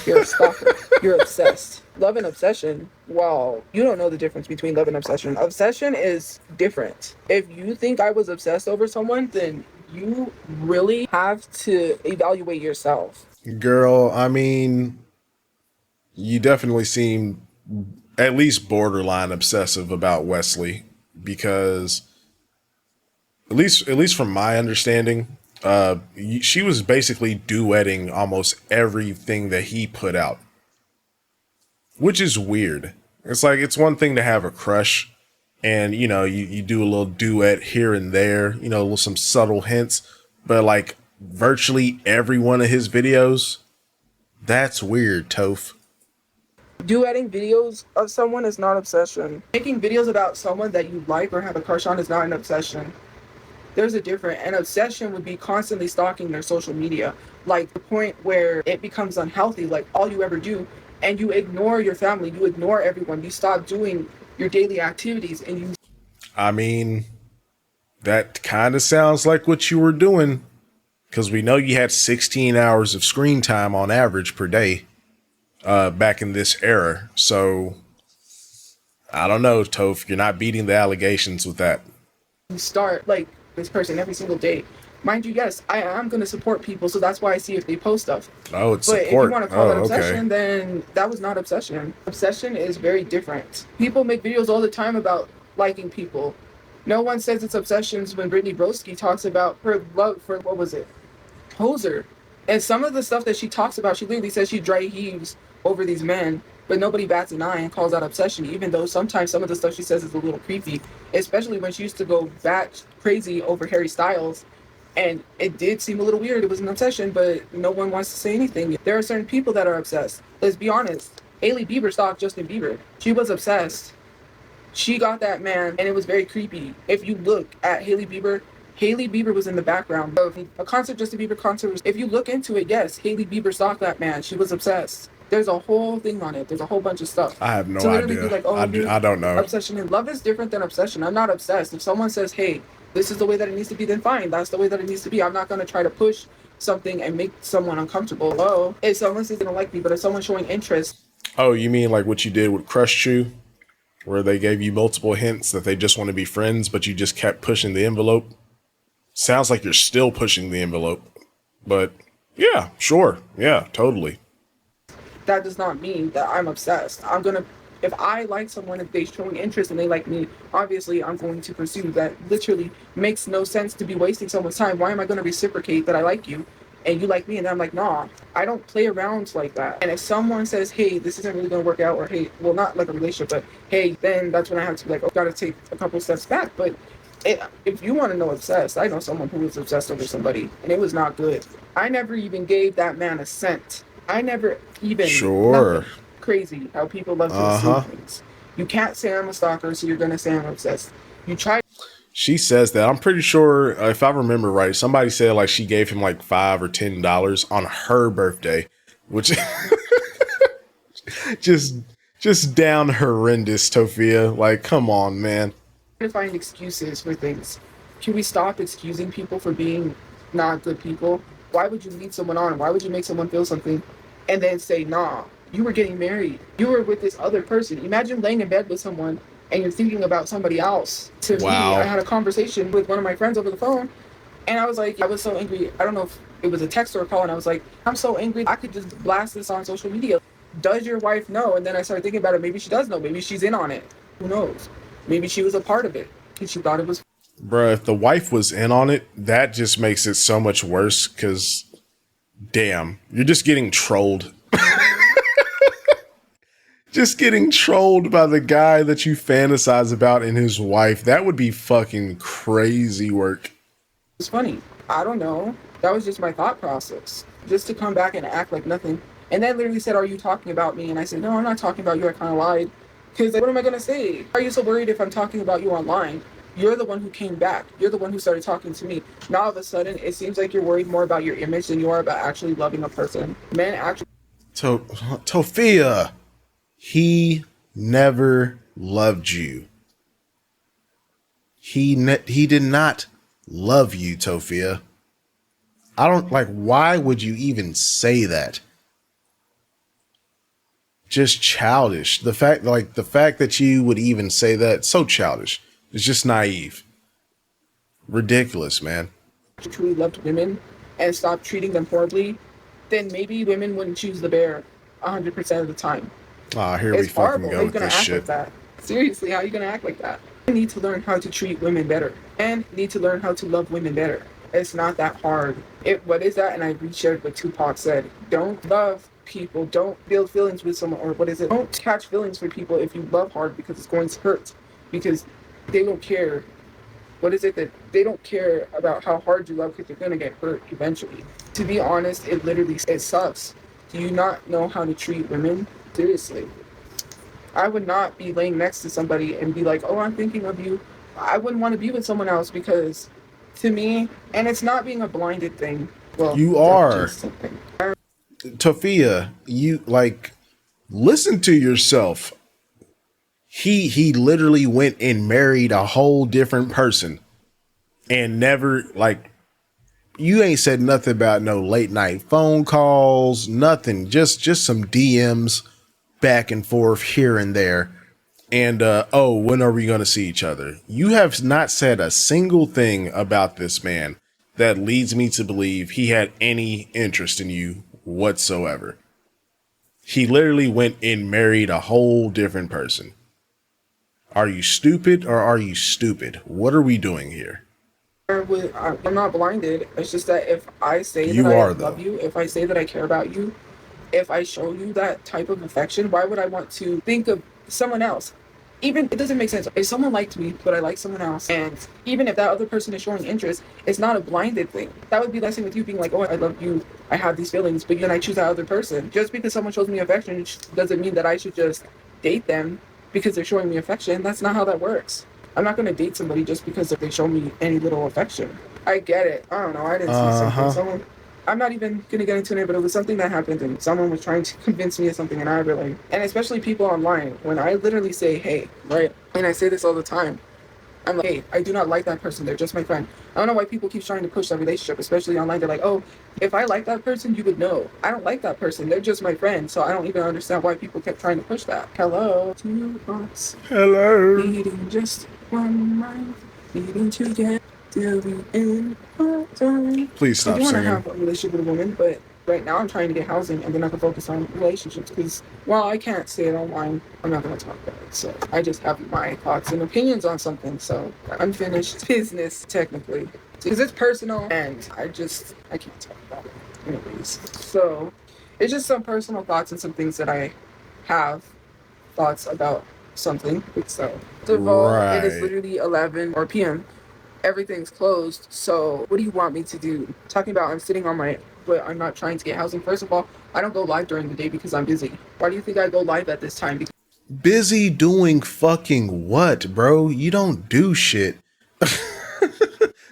You're a stalker. You're obsessed. Love and obsession. Well, you don't know the difference between love and obsession. Obsession is different. If you think I was obsessed over someone, then you really have to evaluate yourself. Girl, I mean, you definitely seem at least borderline obsessive about Wesley, because at least from my understanding, she was basically duetting almost everything that he put out, which is weird. It's like, it's one thing to have a crush and, you do a little duet here and there, with some subtle hints, but virtually every one of his videos, that's weird, Toph. Duetting videos of someone is not obsession. Making videos about someone that you like or have a crush on is not an obsession. There's a difference. An obsession would be constantly stalking their social media, the point where it becomes unhealthy, all you ever do, and you ignore your family, you ignore everyone, you stop doing your daily activities, and you. I mean, that kind of sounds like what you were doing, because we know you had 16 hours of screen time on average per day back in this era. So I don't know, Toph, you're not beating the allegations with that. You start this person every single day. Mind you, yes, I am going to support people, so that's why I see if they post stuff. Oh, it's But if you support. want to call Oh, that okay. obsession, then that was not obsession. Obsession is very different. People make videos all the time about liking people. No one says it's obsessions when Brittany Broski talks about her love for, what was it? Poser. And some of the stuff that she talks about, she literally says she dry heaves over these men, but nobody bats an eye and calls that obsession, even though sometimes some of the stuff she says is a little creepy, especially when she used to go bat crazy over Harry Styles. And it did seem a little weird. It was an obsession, but no one wants to say anything. There are certain people that are obsessed. Let's be honest. Hailey Bieber stalked Justin Bieber. She was obsessed. She got that man, and it was very creepy. If you look at Hailey Bieber was in the background of a concert, Justin Bieber concert. If you look into it, yes, Hailey Bieber stalked that man. She was obsessed. There's a whole thing on it. There's a whole bunch of stuff. I have no To literally be idea. like, oh, I don't know. obsession and love is different than obsession. I'm not obsessed. If someone says, hey, this is the way that it needs to be, then fine. That's the way that it needs to be. I'm not going to try to push something and make someone uncomfortable. Oh, if someone says they don't like me, but if someone's showing interest, Oh, you mean like what you did with Crush Chew, where they gave you multiple hints that they just want to be friends, but you just kept pushing the envelope? Sounds like you're still pushing the envelope. But yeah, sure. Yeah, totally. that does not mean that I'm obsessed. If I like someone, if they're showing interest and they like me, obviously I'm going to pursue that. Literally makes no sense to be wasting someone's time. Why am I going to reciprocate that I like you and you like me? And I'm like, nah, I don't play around like that. And if someone says, hey, this isn't really going to work out, or hey, well, not like a relationship, but hey, then that's when I have to be like, oh, got to take a couple steps back. But if you want to know obsessed, I know someone who was obsessed over somebody and it was not good. I never even gave that man a cent. I never even, Sure. nothing. Crazy how people love to assume Uh-huh. things. You can't say I'm a stalker, so you're going to say I'm obsessed. You try. She says that. I'm pretty sure, if I remember right, somebody said like she gave him like $5 or $10 on her birthday, which just just down horrendous, Tophia. Like, come on, man. To find excuses for things. Can we stop excusing people for being not good people? Why would you lead someone on? Why would you make someone feel something and then say, nah, you were getting married. You were with this other person. Imagine laying in bed with someone and you're thinking about somebody else. To me, I Wow. had a conversation with one of my friends over the phone and I was like, I was so angry. I don't know if it was a text or a call. And I was like, I'm so angry. I could just blast this on social media. Does your wife know? And then I started thinking about it. Maybe she does know. Maybe she's in on it. Who knows? Maybe she was a part of it and she thought it was. Bruh, if the wife was in on it, that just makes it so much worse because, damn, you're just getting trolled. Just getting trolled by the guy that you fantasize about and his wife. That would be fucking crazy work. It's funny. I don't know. That was just my thought process. Just to come back and act like nothing. And then literally said, are you talking about me? And I said, no, I'm not talking about you. I kind of lied. Because what am I going to say? Why are you so worried if I'm talking about you online? You're the one who came back. You're the one who started talking to me. Now all of a sudden, it seems like you're worried more about your image than you are about actually loving a person. Men actually. Tophia, he never loved you. He did not love you, Tophia. I don't like, why would you even say that? Just childish. The fact that you would even say that, so childish. It's just naive. Ridiculous, man. Truly loved women and stopped treating them horribly, then maybe women wouldn't choose the bear 100% of the time. Ah, here we It's fucking horrible. How go are you with gonna this act shit. like that? Seriously, how are you gonna act like that? You need to learn how to treat women better and need to learn how to love women better. It's not that hard. What is that? And I reshared what Tupac said. Don't love people. Don't build feelings with someone, or what is it? Don't catch feelings for people if you love hard because it's going to hurt. Because they don't care. What is it that they don't care about how hard you love because you're gonna get hurt eventually. To be honest, it sucks. Do you not know how to treat women? Seriously. I would not be laying next to somebody and be like, oh, I'm thinking of you. I wouldn't want to be with someone else because to me, and it's not being a blinded thing. Well, You that's are. just something. Tophia, you like listen to yourself. He literally went and married a whole different person and never like you ain't said nothing about no late night phone calls, nothing. Just some DMs back and forth here and there. And when are we going to see each other? You have not said a single thing about this man. that leads me to believe he had any interest in you whatsoever. He literally went and married a whole different person. Are you stupid or are you stupid? What are we doing here? I'm not blinded. It's just that if I say that You I are, love though. you, if I say that I care about you, if I show you that type of affection, why would I want to think of someone else? Even it doesn't make sense. If someone liked me, but I like someone else, and even if that other person is showing interest, it's not a blinded thing. That would be the same with you being like, oh, I love you, I have these feelings, but then I choose that other person. Just because someone shows me affection doesn't mean that I should just date them because they're showing me affection. That's not how that works. I'm not gonna date somebody just because they show me any little affection. I get it. I don't know. I didn't see something. Uh-huh. Someone. I'm not even gonna get into it, but it was something that happened, and someone was trying to convince me of something, and I really, and especially people online, when I literally say, "Hey," right, and I say this all the time. I'm like, "Hey, I do not like that person. They're just my friend." I don't know why people keep trying to push that relationship, especially online. They're like, "Oh, if I like that person, you would know." I don't like that person. They're just my friend. So I don't even understand why people kept trying to push that. Hello, two hearts. Hello. Beating just one mind, beating together till the end of time. Please I stop do want to singing. have a relationship with a woman, but right now I'm trying to get housing and then I can focus on relationships because while I can't say it online, I'm not going to talk about it. So I just have my thoughts and opinions on something. So unfinished business, technically, because it's personal and I can't talk about it anyways. So it's just some personal thoughts and some things that I have thoughts about something. So, first of all, it is Right. literally 11 or p.m. Everything's closed. So, what do you want me to do? Talking about I'm sitting on my, but I'm not trying to get housing. First of all, I don't go live during the day because I'm busy. Why do you think I go live at this time? Busy doing fucking what, bro? You don't do shit.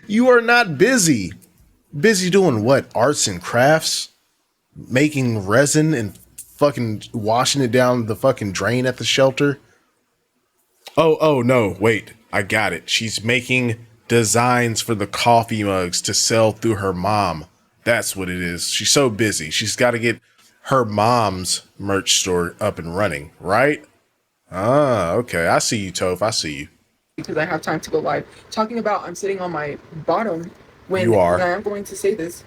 You are not busy. Busy doing what? Arts and crafts? Making resin and fucking washing it down the fucking drain at the shelter? Oh, no, wait. I got it. She's making designs for the coffee mugs to sell through her mom. That's what it is. She's so busy. She's got to get her mom's merch store up and running, right? Ah, okay. I see you, Toph. I see you. Because I have time to go live. Talking about I'm sitting on my bottom You when are. I am going to say this.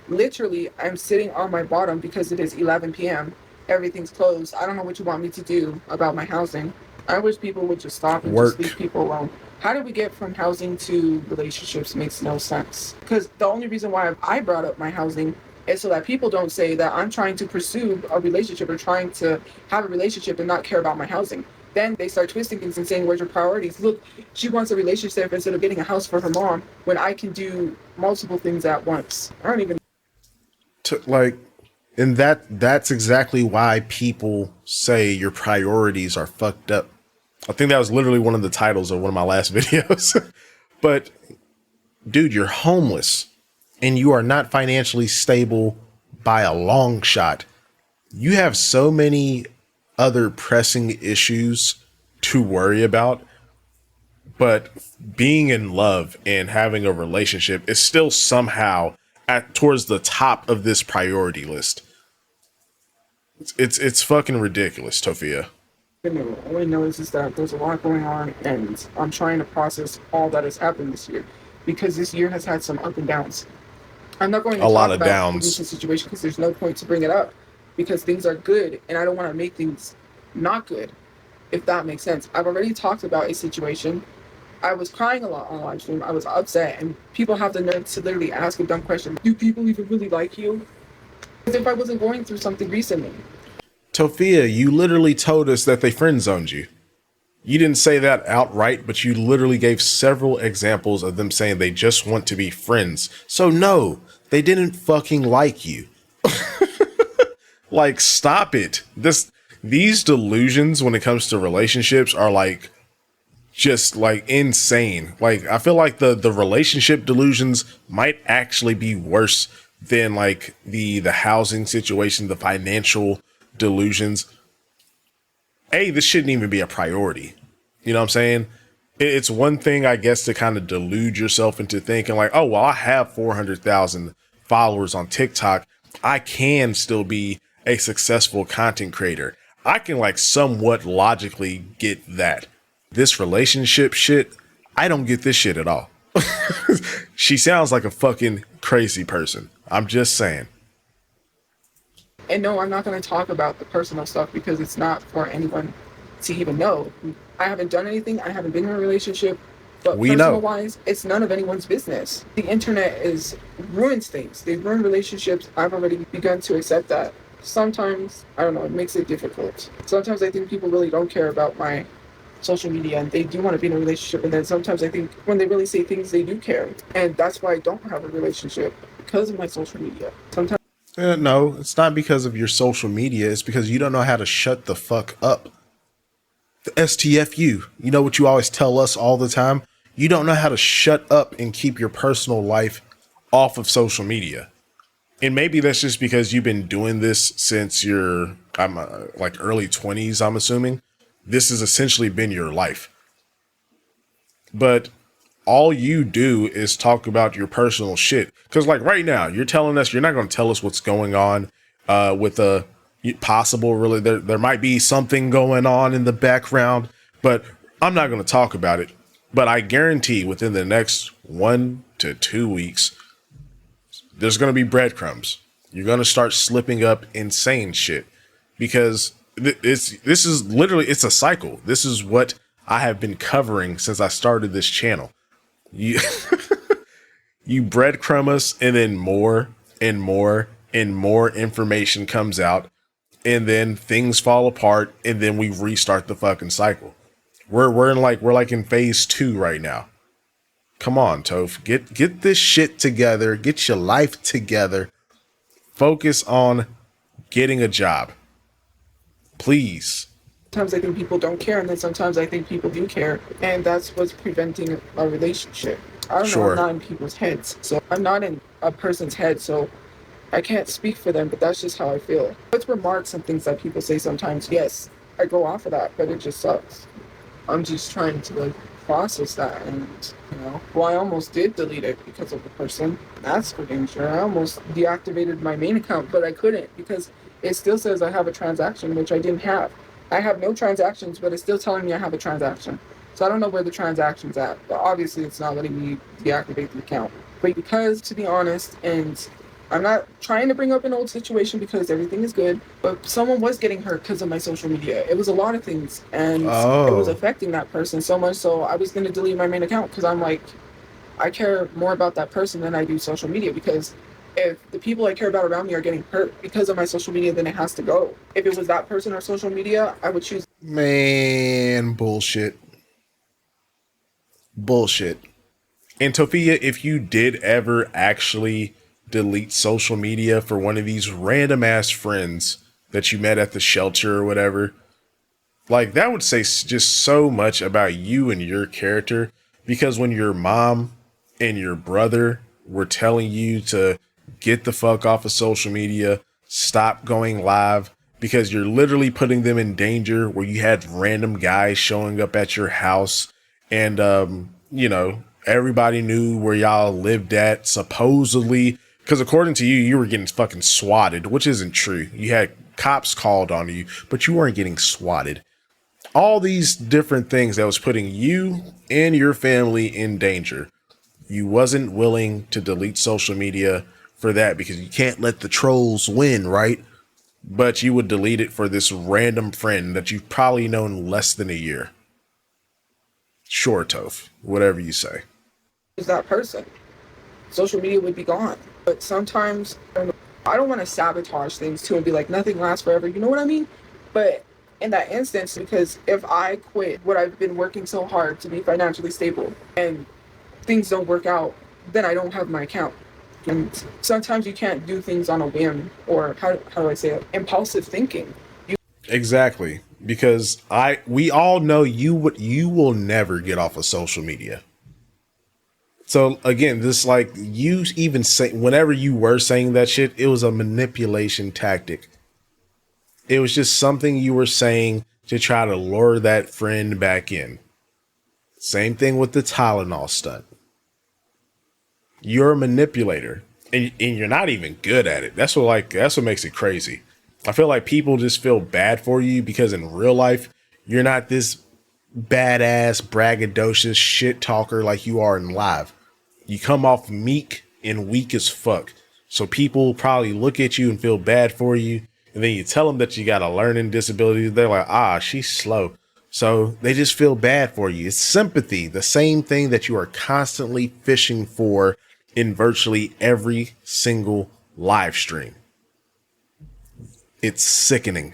Literally, I'm sitting on my bottom because it is 11 p.m. Everything's closed. I don't know what you want me to do about my housing. I wish people would just stop and just leave Work. people alone. How did we get from housing to relationships makes no sense. Because the only reason why I brought up my housing is so that people don't say that I'm trying to pursue a relationship or trying to have a relationship and not care about my housing. Then they start twisting things and saying, where's your priorities? Look, she wants a relationship instead of getting a house for her mom when I can do multiple things at once. I don't even. Like, and that's exactly why people say your priorities are fucked up. I think that was literally one of the titles of one of my last videos. But dude, you're homeless and you are not financially stable by a long shot. You have so many other pressing issues to worry about, but being in love and having a relationship is still somehow at towards the top of this priority list. It's fucking ridiculous, Tophia. All I know is that there's a lot going on, and I'm trying to process all that has happened this year because this year has had some up and downs. I'm not going to A lot talk of about the downs. recent situation because there's no point to bring it up because things are good, and I don't want to make things not good, if that makes sense. I've already talked about a situation. I was crying a lot on live stream. I was upset, and people have the nerve to literally ask a dumb question. Do people even really like you? As if I wasn't going through something recently. Tophia, you literally told us that they friend zoned you. You didn't say that outright, but you literally gave several examples of them saying they just want to be friends. So no, they didn't fucking like you. Like, stop it. These delusions when it comes to relationships are like just like insane. Like, I feel like the relationship delusions might actually be worse than like the housing situation, the financial delusions. This shouldn't even be a priority. You know what I'm saying? It's one thing, I guess, to kind of delude yourself into thinking like, oh, well, I have 400,000 followers on TikTok. I can still be a successful content creator. I can like somewhat logically get that. This relationship shit, I don't get this shit at all. She sounds like a fucking crazy person. I'm just saying. And no, I'm not going to talk about the personal stuff because it's not for anyone to even know. I haven't done anything. I haven't been in a relationship. But We personal know. wise, it's none of anyone's business. The internet is ruins things. They've ruined relationships. I've already begun to accept that. Sometimes, I don't know, it makes it difficult. Sometimes I think people really don't care about my social media and they do want to be in a relationship. And then sometimes I think when they really say things, they do care. And that's why I don't have a relationship because of my social media. Sometimes. No, it's not because of your social media. It's because you don't know how to shut the fuck up. The STFU. You know what you always tell us all the time? You don't know how to shut up and keep your personal life off of social media. And maybe that's just because you've been doing this since your like early 20s, I'm assuming. This has essentially been your life. But all you do is talk about your personal shit. Because like right now, you're telling us, you're not going to tell us what's going on with a possible, really, there might be something going on in the background, but I'm not going to talk about it. But I guarantee within the next 1 to 2 weeks, there's going to be breadcrumbs. You're going to start slipping up insane shit because this is literally, it's a cycle. This is what I have been covering since I started this channel. You you breadcrumb us, and then more and more and more information comes out, and then things fall apart, and then we restart the fucking cycle. We're like in phase 2 right now. Come on, Toph. Get this shit together. Get your life together. Focus on getting a job. Please. Sometimes I think people don't care, and then sometimes I think people do care, and that's what's preventing a relationship. I don't know, I'm Sure. not in people's heads, so I'm not in a person's head, so I can't speak for them, but that's just how I feel. With remarks and things that people say sometimes, yes, I go off of that, but it just sucks. I'm just trying to like process that, and well, I almost did delete it because of the person. That's for damn sure. I almost deactivated my main account, but I couldn't because it still says I have a transaction, which I didn't have. I have no transactions, but it's still telling me I have a transaction. So I don't know where the transaction's at, but obviously it's not letting me deactivate the account. But because, to be honest, and I'm not trying to bring up an old situation because everything is good, but someone was getting hurt because of my social media. It was a lot of things, and it was Oh, affecting that person so much. So I was going to delete my main account because I'm like, I care more about that person than I do social media, because if the people I care about around me are getting hurt because of my social media, then it has to go. If it was that person or social media, I would choose. man, bullshit. Bullshit. And Tophia, if you did ever actually delete social media for one of these random ass friends that you met at the shelter or whatever, like that would say just so much about you and your character. Because when your mom and your brother were telling you to get the fuck off of social media, stop going live, because you're literally putting them in danger, where you had random guys showing up at your house, and everybody knew where y'all lived at, supposedly, because according to you, you were getting fucking swatted, which isn't true. You had cops called on you, but you weren't getting swatted. All these different things that was putting you and your family in danger. You wasn't willing to delete social media for that because you can't let the trolls win, right? But you would delete it for this random friend that you've probably known less than a year. Sure, Toph. Whatever you say. That person. Social media would be gone. But sometimes I don't want to sabotage things too and be like, nothing lasts forever. You know what I mean? But in that instance, because if I quit what I've been working so hard to be financially stable and things don't work out, then I don't have my account. And sometimes you can't do things on a whim, or how do I say it? Impulsive thinking. Exactly. Because we all know you will never get off of social media. So again, this, like, you even say, whenever you were saying that shit, it was a manipulation tactic. It was just something you were saying to try to lure that friend back in. Same thing with the Tylenol stunt. You're a manipulator, and you're not even good at it. That's what makes it crazy. I feel like people just feel bad for you because in real life, you're not this badass, braggadocious shit talker like you are in live. You come off meek and weak as fuck. So people probably look at you and feel bad for you. And then you tell them that you got a learning disability. They're like, ah, she's slow. So they just feel bad for you. It's sympathy, the same thing that you are constantly fishing for in virtually every single live stream. It's sickening.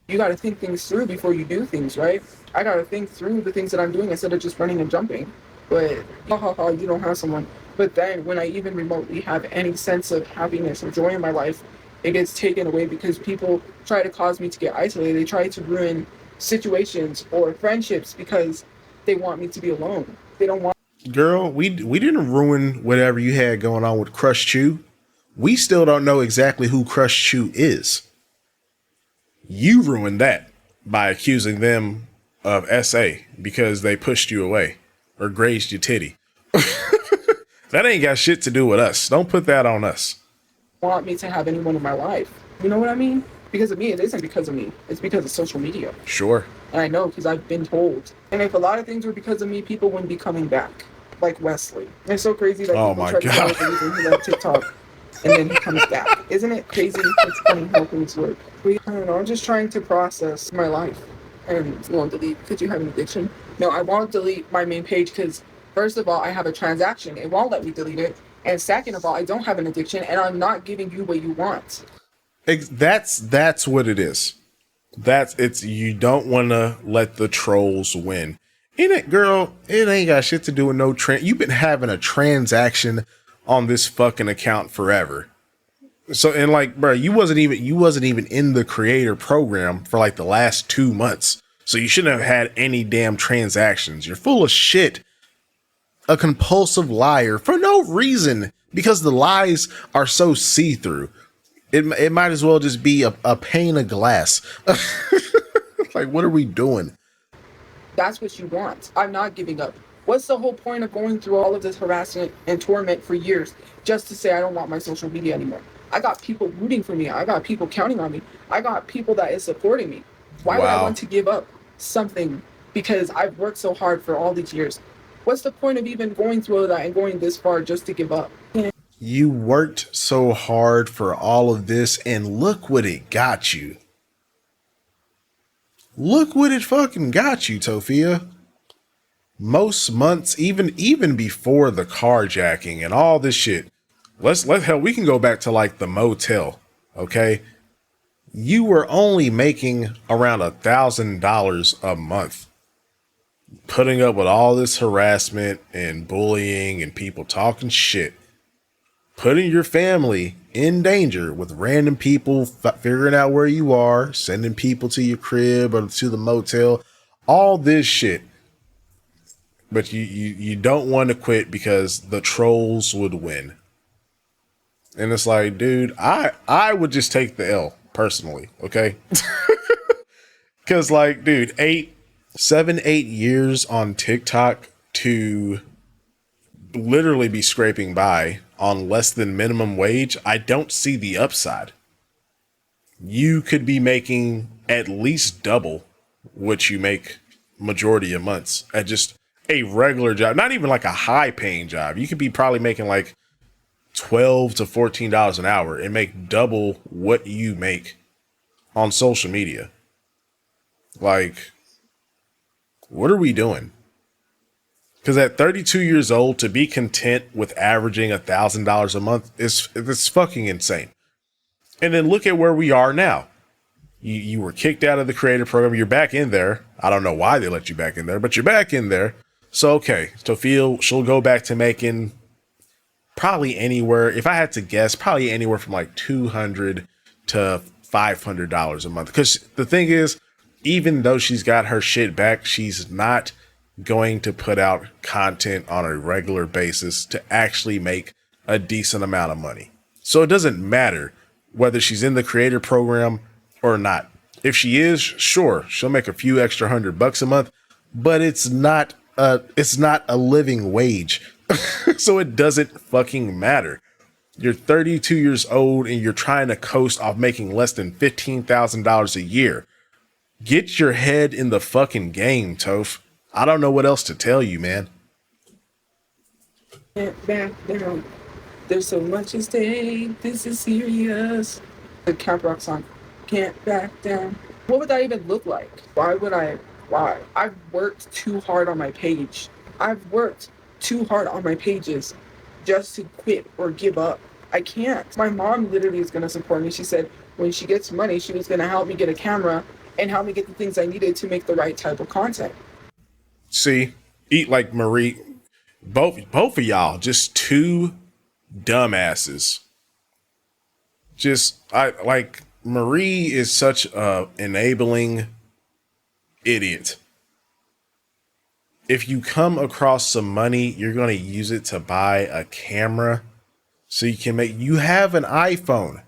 You got to think things through before you do things, right? I got to think through the things that I'm doing instead of just running and jumping. But, ha ha ha, you don't have someone. But then when I even remotely have any sense of happiness or joy in my life, it gets taken away because people try to cause me to get isolated. They try to ruin situations or friendships because they want me to be alone. They don't want. Girl, we didn't ruin whatever you had going on with Crush Chew. We still don't know exactly who Crush Chew is. You ruined that by accusing them of SA because they pushed you away or grazed your titty. That ain't got shit to do with us. Don't put that on us. Want me to have anyone in my life. You know what I mean? Because of me, it isn't because of me. It's because of social media. Sure. And I know because I've been told. And if a lot of things were because of me, people wouldn't be coming back. Like Wesley. And it's so crazy that oh people my try God. to tell the reason he left TikTok and then he comes back. Isn't it crazy? It's funny how things work. I don't know. I'm just trying to process my life. And you won't delete because you have an addiction. No, I won't delete my main page because first of all, I have a transaction. It won't let me delete it. And second of all, I don't have an addiction and I'm not giving you what you want. That's what it is. It's you don't want to let the trolls win. In it, girl, it ain't got shit to do with no trend. You've been having a transaction on this fucking account forever. So, and like, bro, you wasn't even in the creator program for like the last 2 months. So you shouldn't have had any damn transactions. You're full of shit. A compulsive liar for no reason because the lies are so see-through. It might as well just be a pane of glass. Like, what are we doing? That's what you want. I'm not giving up. What's the whole point of going through all of this harassment and torment for years just to say I don't want my social media anymore? I got people rooting for me. I got people counting on me. I got people that is supporting me. Why would I want to give up something because I've worked so hard for all these years? What's the point of even going through all that and going this far just to give up? You worked so hard for all of this and look what it got you. Look what it fucking got you, Tophia. Most months, even before the carjacking and all this shit. Hell, we can go back to like the motel, okay? You were only making around $1,000 a month. Putting up with all this harassment and bullying and people talking shit. Putting your family in danger with random people figuring out where you are, sending people to your crib or to the motel, all this shit. But you don't want to quit because the trolls would win. And it's like, dude, I would just take the L personally, okay? Because like, dude, 7, 8 years on TikTok to literally be scraping by on less than minimum wage, I don't see the upside. You could be making at least double what you make majority of months at just a regular job, not even like a high paying job. You could be probably making like $12 to $14 an hour and make double what you make on social media. Like, what are we doing? Because at 32 years old, to be content with averaging $1,000 a month it's fucking insane. And then look at where we are now. You were kicked out of the creator program. You're back in there. I don't know why they let you back in there, but you're back in there. So, okay, Tophia, she'll go back to making probably anywhere, if I had to guess, probably anywhere from like $200 to $500 a month. Because the thing is, even though she's got her shit back, she's not going to put out content on a regular basis to actually make a decent amount of money. So it doesn't matter whether she's in the creator program or not. If she is, sure, she'll make a few extra $100 a month, but it's not a living wage. So it doesn't fucking matter. You're 32 years old and you're trying to coast off making less than $15,000 a year. Get your head in the fucking game, Toph. I don't know what else to tell you, man. Can't back down. There's so much at stake. This is serious. The Camp Rock song. Can't back down. What would that even look like? Why would I? Why? I've worked too hard on my page. I've worked too hard on my pages just to quit or give up. I can't. My mom literally is going to support me. She said when she gets money, she was going to help me get a camera and help me get the things I needed to make the right type of content. See, eat like Marie. Both of y'all, just two dumbasses. Just I like Marie is such a enabling idiot. If you come across some money, you're going to use it to buy a camera so you have an iPhone.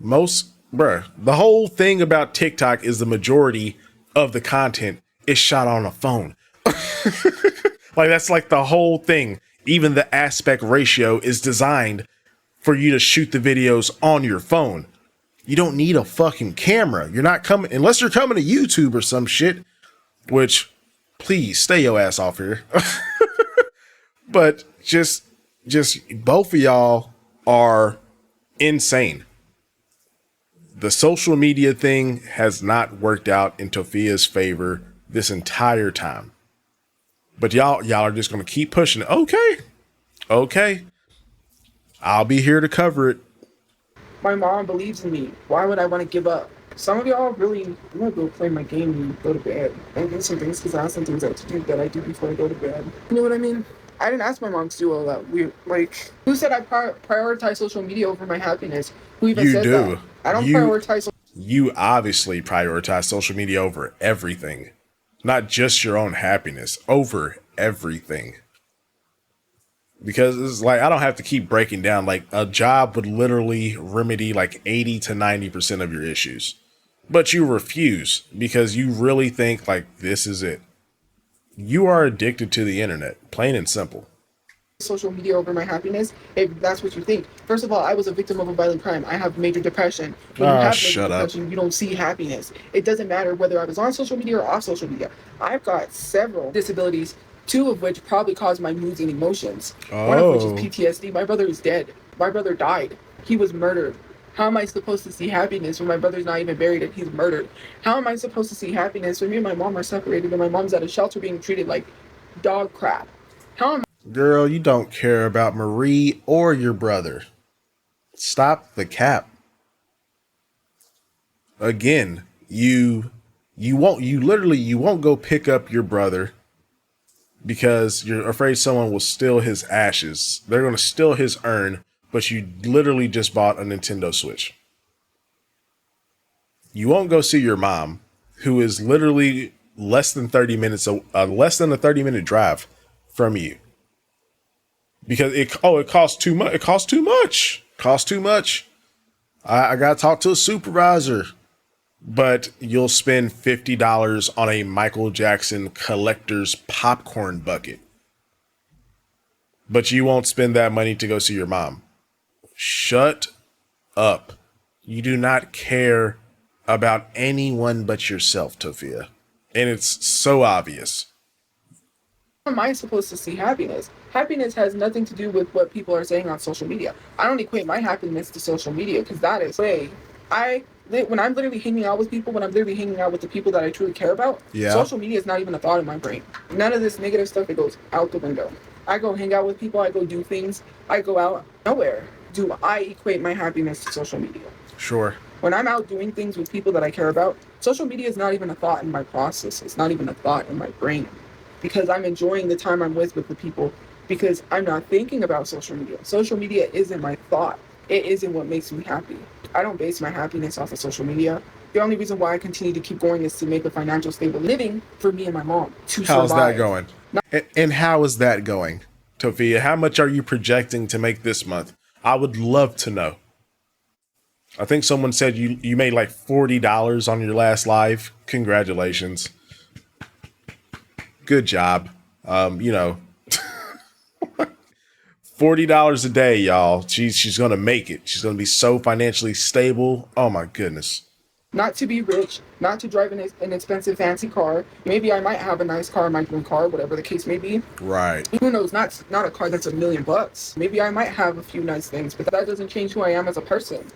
The whole thing about TikTok is the majority of the content is shot on a phone. Like that's like the whole thing. Even the aspect ratio is designed for you to shoot the videos on your phone. You don't need a fucking camera. You're not coming unless you're coming to YouTube or some shit, which please stay your ass off here. But just both of y'all are insane. The social media thing has not worked out in Tophia's favor this entire time. But y'all are just going to keep pushing it. Okay. I'll be here to cover it. My mom believes in me. Why would I want to give up? Some of y'all really want to go play my game and go to bed and do some things because I have some things I have to do that I do before I go to bed. You know what I mean? I didn't ask my mom to do all that. Who said I prioritize social media over my happiness? Who even said that? I don't prioritize. You obviously prioritize social media over everything. Not just your own happiness, over everything. Because it's like, I don't have to keep breaking down. Like, a job would literally remedy like 80 to 90% of your issues. But you refuse because you really think like this is it. You are addicted to the internet, plain and simple. Social media over my happiness, if that's what you think. First of all, I was a victim of a violent crime. I have major depression. When you have major depression, you don't see happiness. It doesn't matter whether I was on social media or off social media. I've got several disabilities, two of which probably cause my moods and emotions. One of which is PTSD. My brother is dead. My brother died. He was murdered. How am I supposed to see happiness when my brother's not even buried and he's murdered? How am I supposed to see happiness when me and my mom are separated and my mom's at a shelter being treated like dog crap? How am Girl, you don't care about Marie or your brother. Stop the cap. Again, you won't go pick up your brother because you're afraid someone will steal his ashes. They're going to steal his urn, but you literally just bought a Nintendo Switch. You won't go see your mom, who is literally less than a 30-minute drive from you. Because it costs too much. It costs too much. I gotta talk to a supervisor. But you'll spend $50 on a Michael Jackson collector's popcorn bucket. But you won't spend that money to go see your mom. Shut up. You do not care about anyone but yourself, Tophia. And it's so obvious. How am I supposed to see happiness? Happiness has nothing to do with what people are saying on social media. I don't equate my happiness to social media because that is way. When I'm literally hanging out with people, when I'm literally hanging out with the people that I truly care about, social media is not even a thought in my brain. None of this negative stuff, it goes out the window. I go hang out with people, I go do things, I go out. Nowhere do I equate my happiness to social media. Sure. When I'm out doing things with people that I care about, social media is not even a thought in my process. It's not even a thought in my brain. Because I'm enjoying the time I'm with the people, because I'm not thinking about social media. Social media isn't my thought. It isn't what makes me happy. I don't base my happiness off of social media. The only reason why I continue to keep going is to make a financial stable living for me and my mom to survive. How's that going? And how is that going, Tophia? How much are you projecting to make this month? I would love to know. I think someone said you made like $40 on your last live. Congratulations. Good job. $40 a day, y'all. She's gonna make it. She's gonna be so financially stable. Oh my goodness. Not to be rich, not to drive an expensive fancy car. Maybe I might have a nice car, my dream car, whatever the case may be. Right. Who knows? Not a car that's $1 million. Maybe I might have a few nice things, but that doesn't change who I am as a person.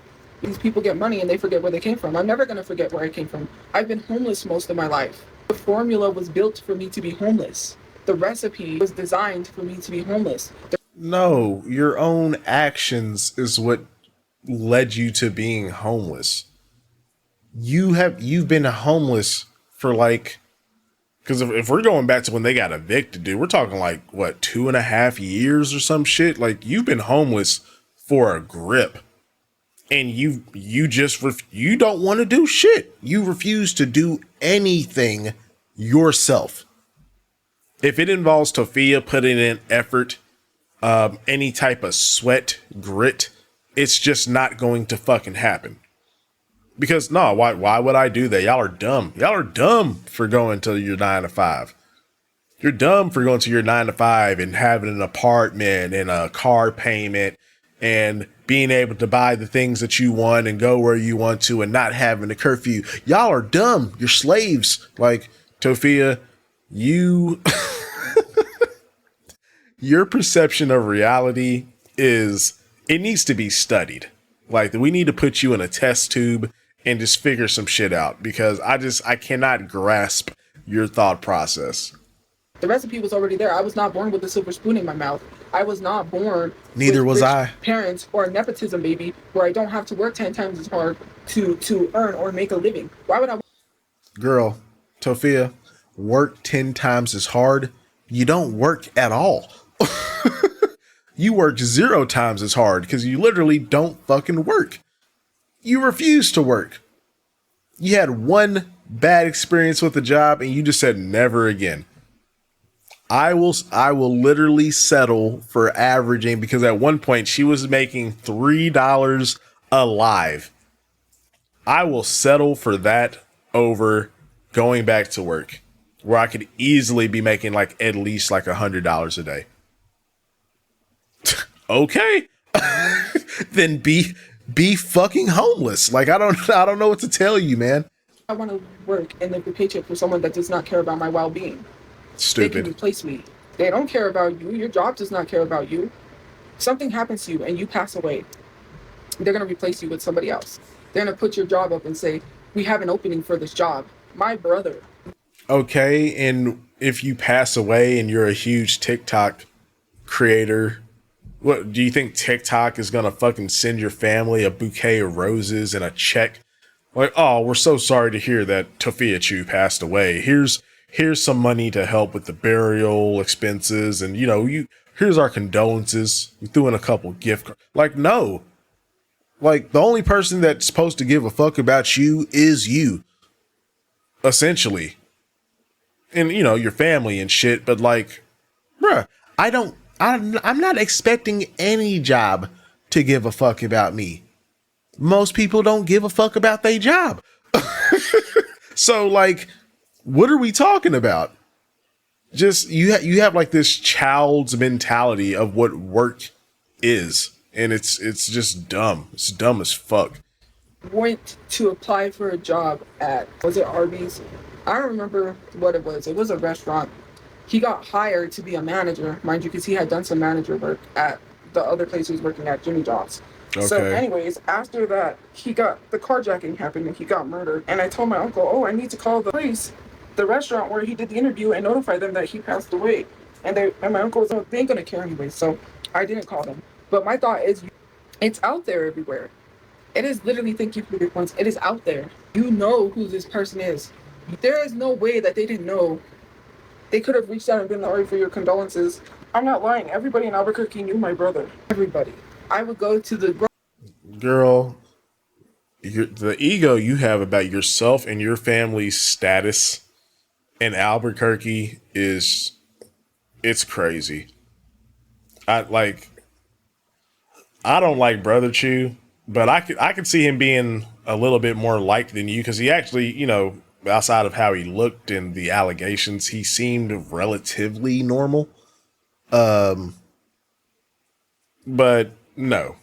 These people get money and they forget where they came from. I'm never gonna forget where I came from. I've been homeless most of my life. The formula was built for me to be homeless. The recipe was designed for me to be homeless. No, your own actions is what led you to being homeless. You've been homeless for like, because if we're going back to when they got evicted, dude, we're talking like what, 2.5 years or some shit. Like you've been homeless for a grip, and you don't want to do shit. You refuse to do anything yourself. If it involves Tophia putting in effort, any type of sweat, grit, it's just not going to fucking happen. Because no, why would I do that? Y'all are dumb. Y'all are dumb for going to your 9 to 5. You're dumb for going to your 9 to 5 and having an apartment and a car payment and being able to buy the things that you want and go where you want to and not having a curfew. Y'all are dumb. You're slaves. Like, Tophia, you your perception of reality it needs to be studied. Like, we need to put you in a test tube and just figure some shit out, because I cannot grasp your thought process. The recipe was already there. I was not born with a silver spoon in my mouth. I was not born Neither with was rich I. parents or a nepotism baby where I don't have to work 10 times as hard to earn or make a living. Why would I? Girl, Tophia, work 10 times as hard. You don't work at all. You work 0 times as hard because you literally don't fucking work. You refuse to work. You had one bad experience with the job and you just said never again. I will literally settle for averaging, because at one point she was making $3 alive. I will settle for that over going back to work, where I could easily be making like at least like $100 a day. Okay. Then be fucking homeless. Like, I don't know what to tell you, man. I want to work and live a paycheck for someone that does not care about my well-being. They can Stupid. replace me. They don't care about you. Your job does not care about you. Something happens to you and you pass away. They're going to replace you with somebody else. They're going to put your job up and say, we have an opening for this job. My brother. Okay, and if you pass away and you're a huge TikTok creator, what do you think TikTok is gonna fucking send your family a bouquet of roses and a check? Like, oh, we're so sorry to hear that Tophiachu passed away. Here's some money to help with the burial expenses, and here's our condolences. We threw in a couple gift cards. Like, no. Like, the only person that's supposed to give a fuck about you is you. Essentially. And your family and shit, but like, bruh, I'm not expecting any job to give a fuck about me. Most people don't give a fuck about their job. So like, what are we talking about? Just you have like this child's mentality of what work is, and it's just dumb. It's dumb as fuck. Went to apply for a job at, was it Arby's? I don't remember what it was. It was a restaurant. He got hired to be a manager, mind you, because he had done some manager work at the other place he was working at, Jimmy John's. Okay. So anyways, after that, the carjacking happened and he got murdered. And I told my uncle, oh, I need to call the police, the restaurant where he did the interview, and notify them that he passed away. And my uncle was, oh, they ain't gonna care anyway. So I didn't call them. But my thought is, it's out there everywhere. It is literally, thank you for your points. It is out there. You know who this person is. There is no way that they didn't know. They could have reached out and been sorry for your condolences. I'm not lying. Everybody in Albuquerque knew my brother. Everybody. I would go to the... Girl, the ego you have about yourself and your family's status in Albuquerque it's crazy. I don't like Brother Chew, but I could see him being a little bit more liked than you, because he actually, outside of how he looked and the allegations, he seemed relatively normal. But no,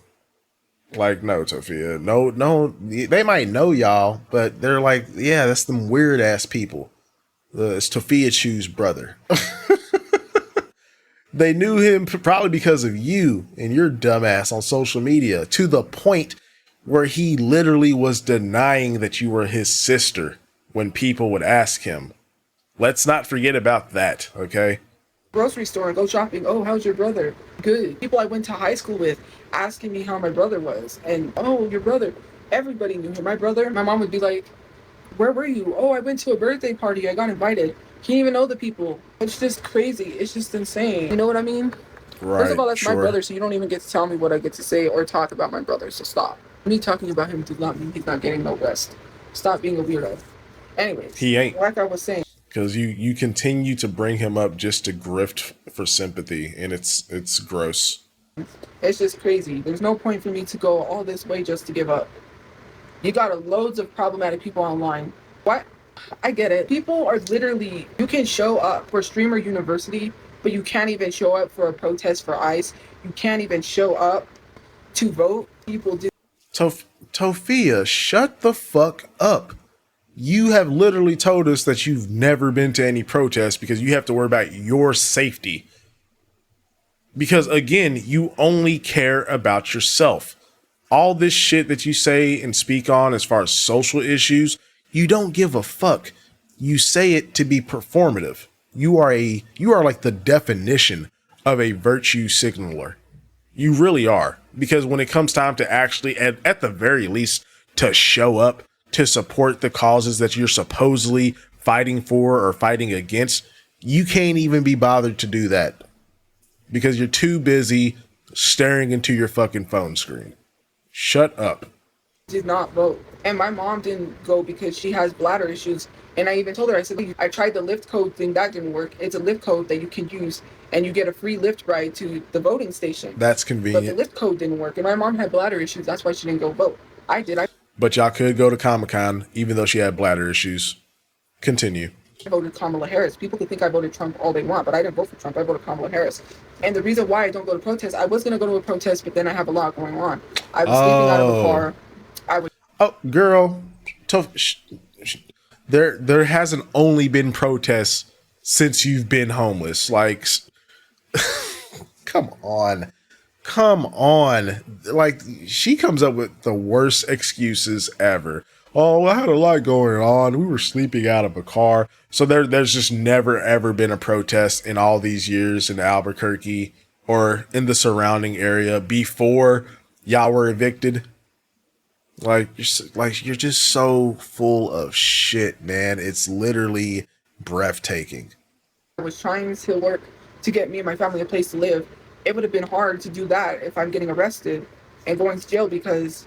Like, no, Tophia. No, no. They might know y'all, but they're like, yeah, that's them weird ass people. It's Tophiachu's brother. They knew him probably because of you and your dumbass on social media, to the point where he literally was denying that you were his sister when people would ask him. Let's not forget about that, okay? Grocery store and go shopping. Oh, how's your brother? Good. People I went to high school with asking me how my brother was. And, oh, your brother. Everybody knew him. My brother, my mom would be like, where were you? Oh, I went to a birthday party. I got invited. Can't even know the people. It's just crazy. It's just insane. You know what I mean? Right. First of all, that's sure. my brother, so you don't even get to tell me what I get to say or talk about my brother, so stop. Me talking about him does not mean he's not getting no rest. Stop being a weirdo. Anyways, He ain't. like I was saying. Because you continue to bring him up just to grift for sympathy, and it's gross. It's just crazy. There's no point for me to go all this way just to give up. You got loads of problematic people online. What? I get it. People are literally, you can show up for Streamer University, but you can't even show up for a protest for ICE. You can't even show up to vote. People do. Tophia, shut the fuck up. You have literally told us that you've never been to any protests because you have to worry about your safety. Because again, you only care about yourself. All this shit that you say and speak on as far as social issues, you don't give a fuck. You say it to be performative. You are like the definition of a virtue signaler. You really are. Because when it comes time to actually, at the very least, to show up, to support the causes that you're supposedly fighting for or fighting against, you can't even be bothered to do that. Because you're too busy staring into your fucking phone screen. Shut up. Did not vote. And my mom didn't go because she has bladder issues. And I even told her, I said, I tried the Lyft code thing, that didn't work. It's a Lyft code that you can use and you get a free Lyft ride to the voting station. That's convenient. But the Lyft code didn't work. And my mom had bladder issues. That's why she didn't go vote. I did. But y'all could go to Comic-Con even though she had bladder issues. Continue. I voted Kamala Harris. People can think I voted Trump all they want, but I didn't vote for Trump. I voted Kamala Harris. And the reason why I don't go to protests, I was going to go to a protest, but then I have a lot going on. I was sleeping out of the car. Oh, girl. There hasn't only been protests since you've been homeless. Like, come on. Come on. Like, she comes up with the worst excuses ever. Oh, I had a lot going on. We were sleeping out of a car. So there's just never, ever been a protest in all these years in Albuquerque or in the surrounding area before y'all were evicted. Like you're just so full of shit, man. It's literally breathtaking. I was trying to work to get me and my family a place to live. It would have been hard to do that if I'm getting arrested and going to jail because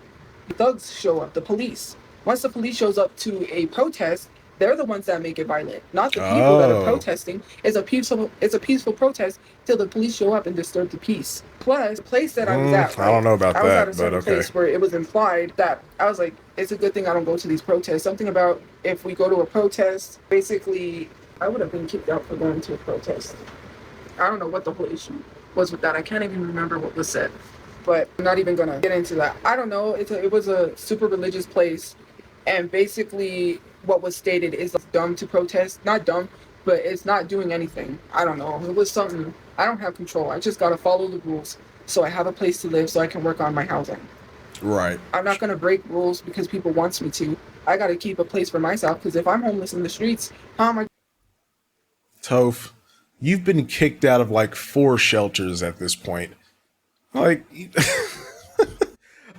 thugs show up, the police. Once the police shows up to a protest, they're the ones that make it violent, not the people that are protesting. It's a peaceful protest till the police show up and disturb the peace. Plus, the place that I was at, I don't know about I was that, at a certain but okay. place where it was implied that I was like, it's a good thing I don't go to these protests. Something about if we go to a protest, basically, I would have been kicked out for going to a protest. I don't know what the whole issue was with that. I can't even remember what was said, but I'm not even gonna get into that. I don't know. It was a super religious place, and basically what was stated is dumb to protest. Not dumb, but it's not doing anything. I don't know. It was something. I don't have control. I just gotta follow the rules so I have a place to live so I can work on my housing. Right. I'm not gonna break rules because people want me to. I gotta keep a place for myself because if I'm homeless in the streets, how am I? Toph, you've been kicked out of like 4 shelters at this point. Like,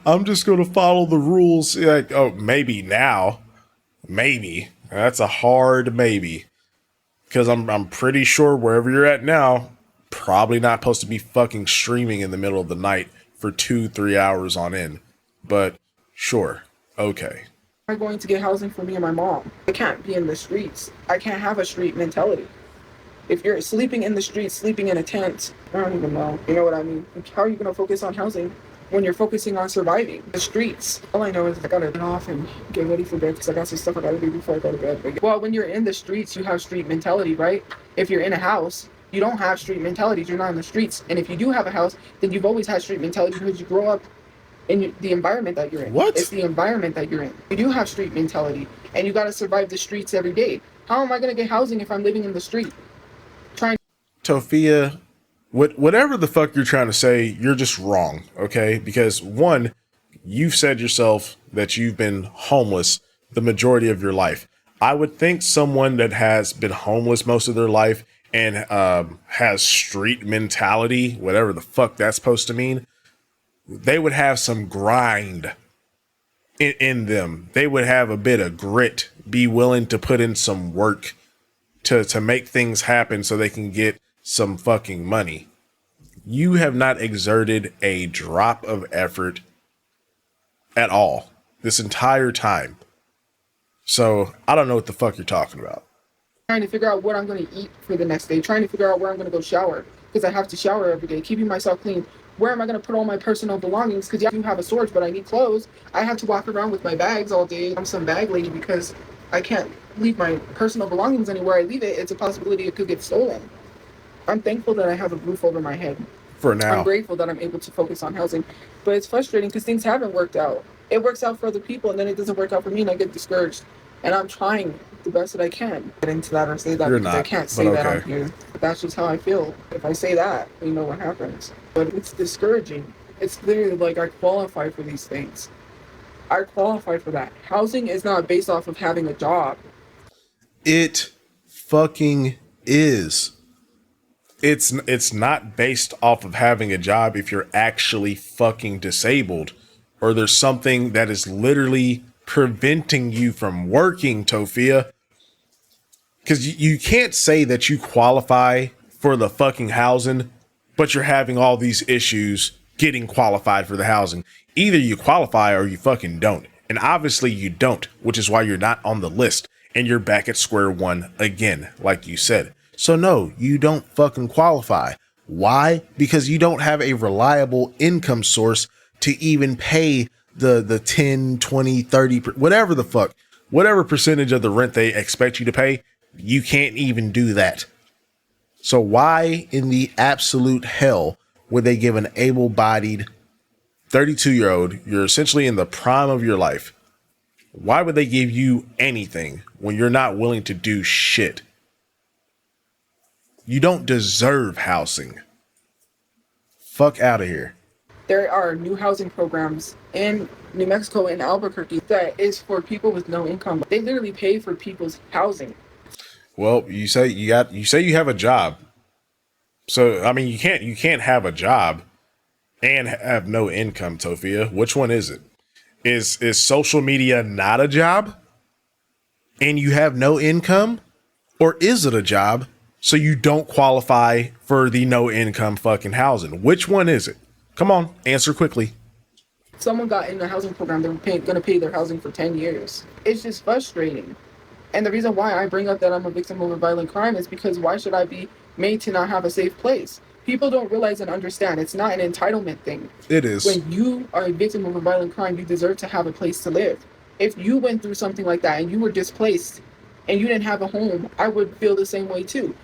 I'm just going to follow the rules. Like, oh, maybe now. Maybe. That's a hard maybe. Because I'm pretty sure wherever you're at now, probably not supposed to be fucking streaming in the middle of the night for 2-3 hours on end. But sure. Okay. Am I going to get housing for me and my mom? I can't be in the streets. I can't have a street mentality. If you're sleeping in the streets, sleeping in a tent, I don't even know. You know what I mean? How are you going to focus on housing when you're focusing on surviving the streets? All I know is I got to get off and get ready for bed because I got some stuff I got to do before I go to bed. Well, when you're in the streets, you have street mentality, right? If you're in a house, you don't have street mentality. You're not in the streets. And if you do have a house, then you've always had street mentality because you grow up in the environment that you're in. What? It's the environment that you're in. You do have street mentality, and you got to survive the streets every day. How am I going to get housing if I'm living in the street? Trying. Tophia, whatever the fuck you're trying to say, you're just wrong, okay? Because one, you've said yourself that you've been homeless the majority of your life. I would think someone that has been homeless most of their life and has street mentality, whatever the fuck that's supposed to mean, they would have some grind in them. They would have a bit of grit, be willing to put in some work to make things happen so they can get some fucking money. You have not exerted a drop of effort at all this entire time. So I don't know what the fuck you're talking about. Trying to figure out what I'm going to eat for the next day, trying to figure out where I'm going to go shower, because I have to shower every day, keeping myself clean. Where am I going to put all my personal belongings? Because yeah, I do have a storage, but I need clothes. I have to walk around with my bags all day. I'm some bag lady because I can't leave my personal belongings anywhere. I leave it, it's a possibility it could get stolen. I'm thankful that I have a roof over my head. For now. I'm grateful that I'm able to focus on housing. But it's frustrating because things haven't worked out. It works out for other people, and then it doesn't work out for me, and I get discouraged. And I'm trying the best that I can get into that or say that. You're because not, I can't say that on here. But that's just how I feel. If I say that, you know what happens. But it's discouraging. It's literally like I qualify for these things. I qualify for that. Housing is not based off of having a job. It fucking is. It's not based off of having a job if you're actually fucking disabled or there's something that is literally preventing you from working, Tophia. Because you can't say that you qualify for the fucking housing, but you're having all these issues getting qualified for the housing. Either you qualify or you fucking don't. And obviously you don't, which is why you're not on the list. And you're back at square one again, like you said. So no, you don't fucking qualify. Why? Because you don't have a reliable income source to even pay the 10, 20, 30, whatever the fuck, whatever percentage of the rent they expect you to pay. You can't even do that. So why in the absolute hell would they give an able-bodied 32-year-old, you're essentially in the prime of your life, why would they give you anything when you're not willing to do shit? You don't deserve housing. Fuck out of here. There are new housing programs in New Mexico and Albuquerque that is for people with no income. They literally pay for people's housing. Well, you say you have a job. So I mean you can't have a job and have no income, Tophia. Which one is it? Is social media not a job and you have no income? Or is it a job so you don't qualify for the no income fucking housing? Which one is it? Come on, answer quickly. Someone got in the housing program, they're going to pay their housing for 10 years. It's just frustrating. And the reason why I bring up that I'm a victim of a violent crime is because why should I be made to not have a safe place? People don't realize and understand it's not an entitlement thing. It is. When you are a victim of a violent crime, you deserve to have a place to live. If you went through something like that and you were displaced and you didn't have a home, I would feel the same way too.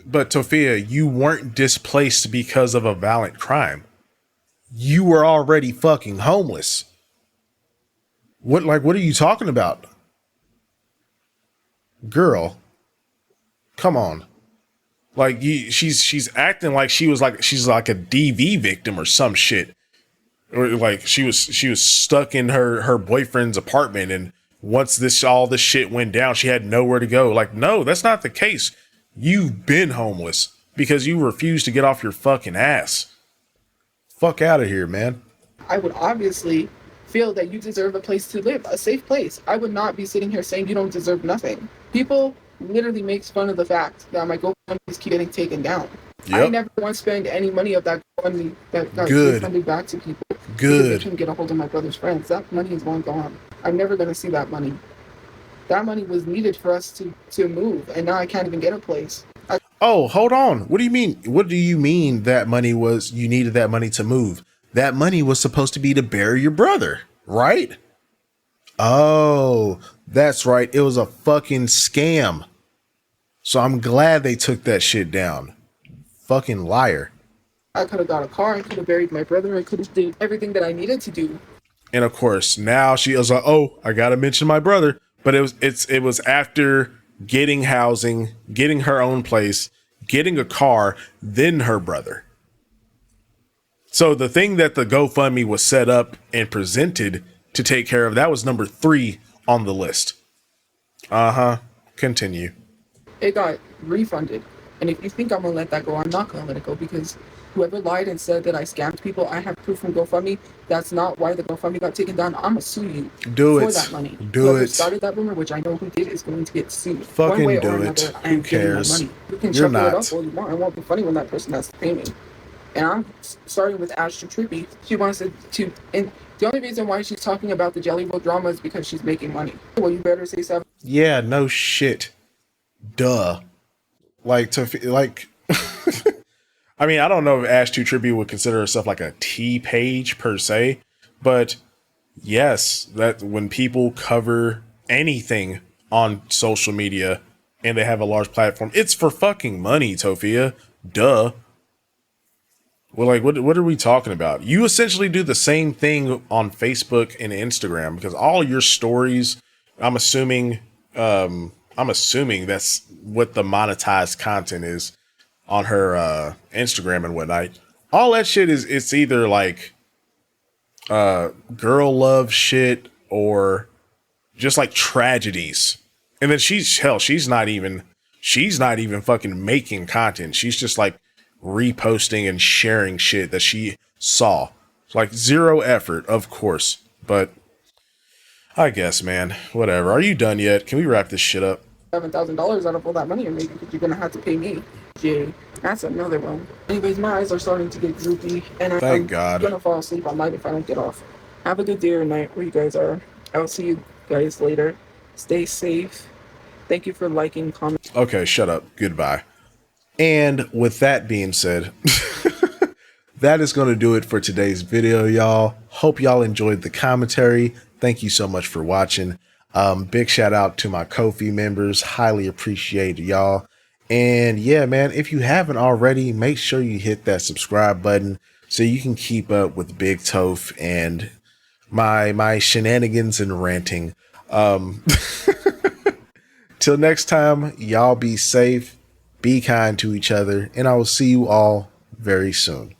But Tophia, you weren't displaced because of a violent crime. You were already fucking homeless. What are you talking about? Girl, come on. Like she's acting like she's like a DV victim or some shit. Or like she was stuck in her boyfriend's apartment, and once all this shit went down, she had nowhere to go. Like, no, that's not the case. You've been homeless because you refuse to get off your fucking ass. Fuck out of here, man. I would obviously feel that you deserve a place to live, a safe place. I would not be sitting here saying you don't deserve nothing. People literally makes fun of the fact that my GoFundMe's keep getting taken down. Yep. I never want to spend any money of that GoFundMe that got refunded back to people. Good. They can get a hold of my brother's friends. That money is long gone. I'm never going to see that money. That money was needed for us to move, and now I can't even get a place. Oh, hold on. What do you mean? What do you mean that money was, you needed that money to move? That money was supposed to be to bury your brother, right? Oh, that's right. It was a fucking scam. So I'm glad they took that shit down. Fucking liar. I could have got a car. I could have buried my brother. I could have did everything that I needed to do. And of course, now she was like, "Oh, I gotta mention my brother." But it was after getting housing, getting her own place, getting a car, then her brother. So the thing that the GoFundMe was set up and presented to take care of, that was number 3 on the list. Continue. It got refunded. And if you think I'm gonna let that go, I'm not gonna let it go, because whoever lied and said that I scammed people, I have proof from GoFundMe. That's not why the GoFundMe got taken down. I'm gonna sue you for that money. Whoever started that rumor, which I know who did, is going to get sued. Fucking one way do or it. another. I Who am getting my cares? money. You can You're chuckle it not. up all you want. It won't be funny when that person has to pay me. And I'm starting with Ashton Trippy. She wants to and the only reason why she's talking about the Jelly Roll drama is because she's making money. Well, you better say something. Yeah, no shit. Duh. Like I mean, I don't know if Ash 2 Tribute would consider herself like a T page per se, but yes, that when people cover anything on social media and they have a large platform, it's for fucking money, Tophia. Duh. Well, like, what are we talking about? You essentially do the same thing on Facebook and Instagram, because all your stories, I'm assuming that's what the monetized content is on her Instagram and whatnot. All that shit is, it's either like girl love shit or just like tragedies. And then she's not even fucking making content. She's just like reposting and sharing shit that she saw. It's like zero effort, of course. But I guess, man, whatever. Are you done yet? Can we wrap this shit up? $7,000 out of all that money you're making, because you're gonna have to pay me. Jay, that's another one. Anyways, my eyes are starting to get droopy, and I'm gonna fall asleep all night if I don't get off. Have a good day or night where you guys are. I'll see you guys later. Stay safe. Thank you for liking, commenting. Okay, shut up. Goodbye. And with that being said, that is going to do it for today's video, y'all. Hope y'all enjoyed the commentary. Thank you so much for watching. Big shout out to my Ko-fi members. Highly appreciate y'all. And yeah, man, if you haven't already, make sure you hit that subscribe button so you can keep up with Big Toph and my shenanigans and ranting. Till next time, y'all be safe, be kind to each other, and I will see you all very soon.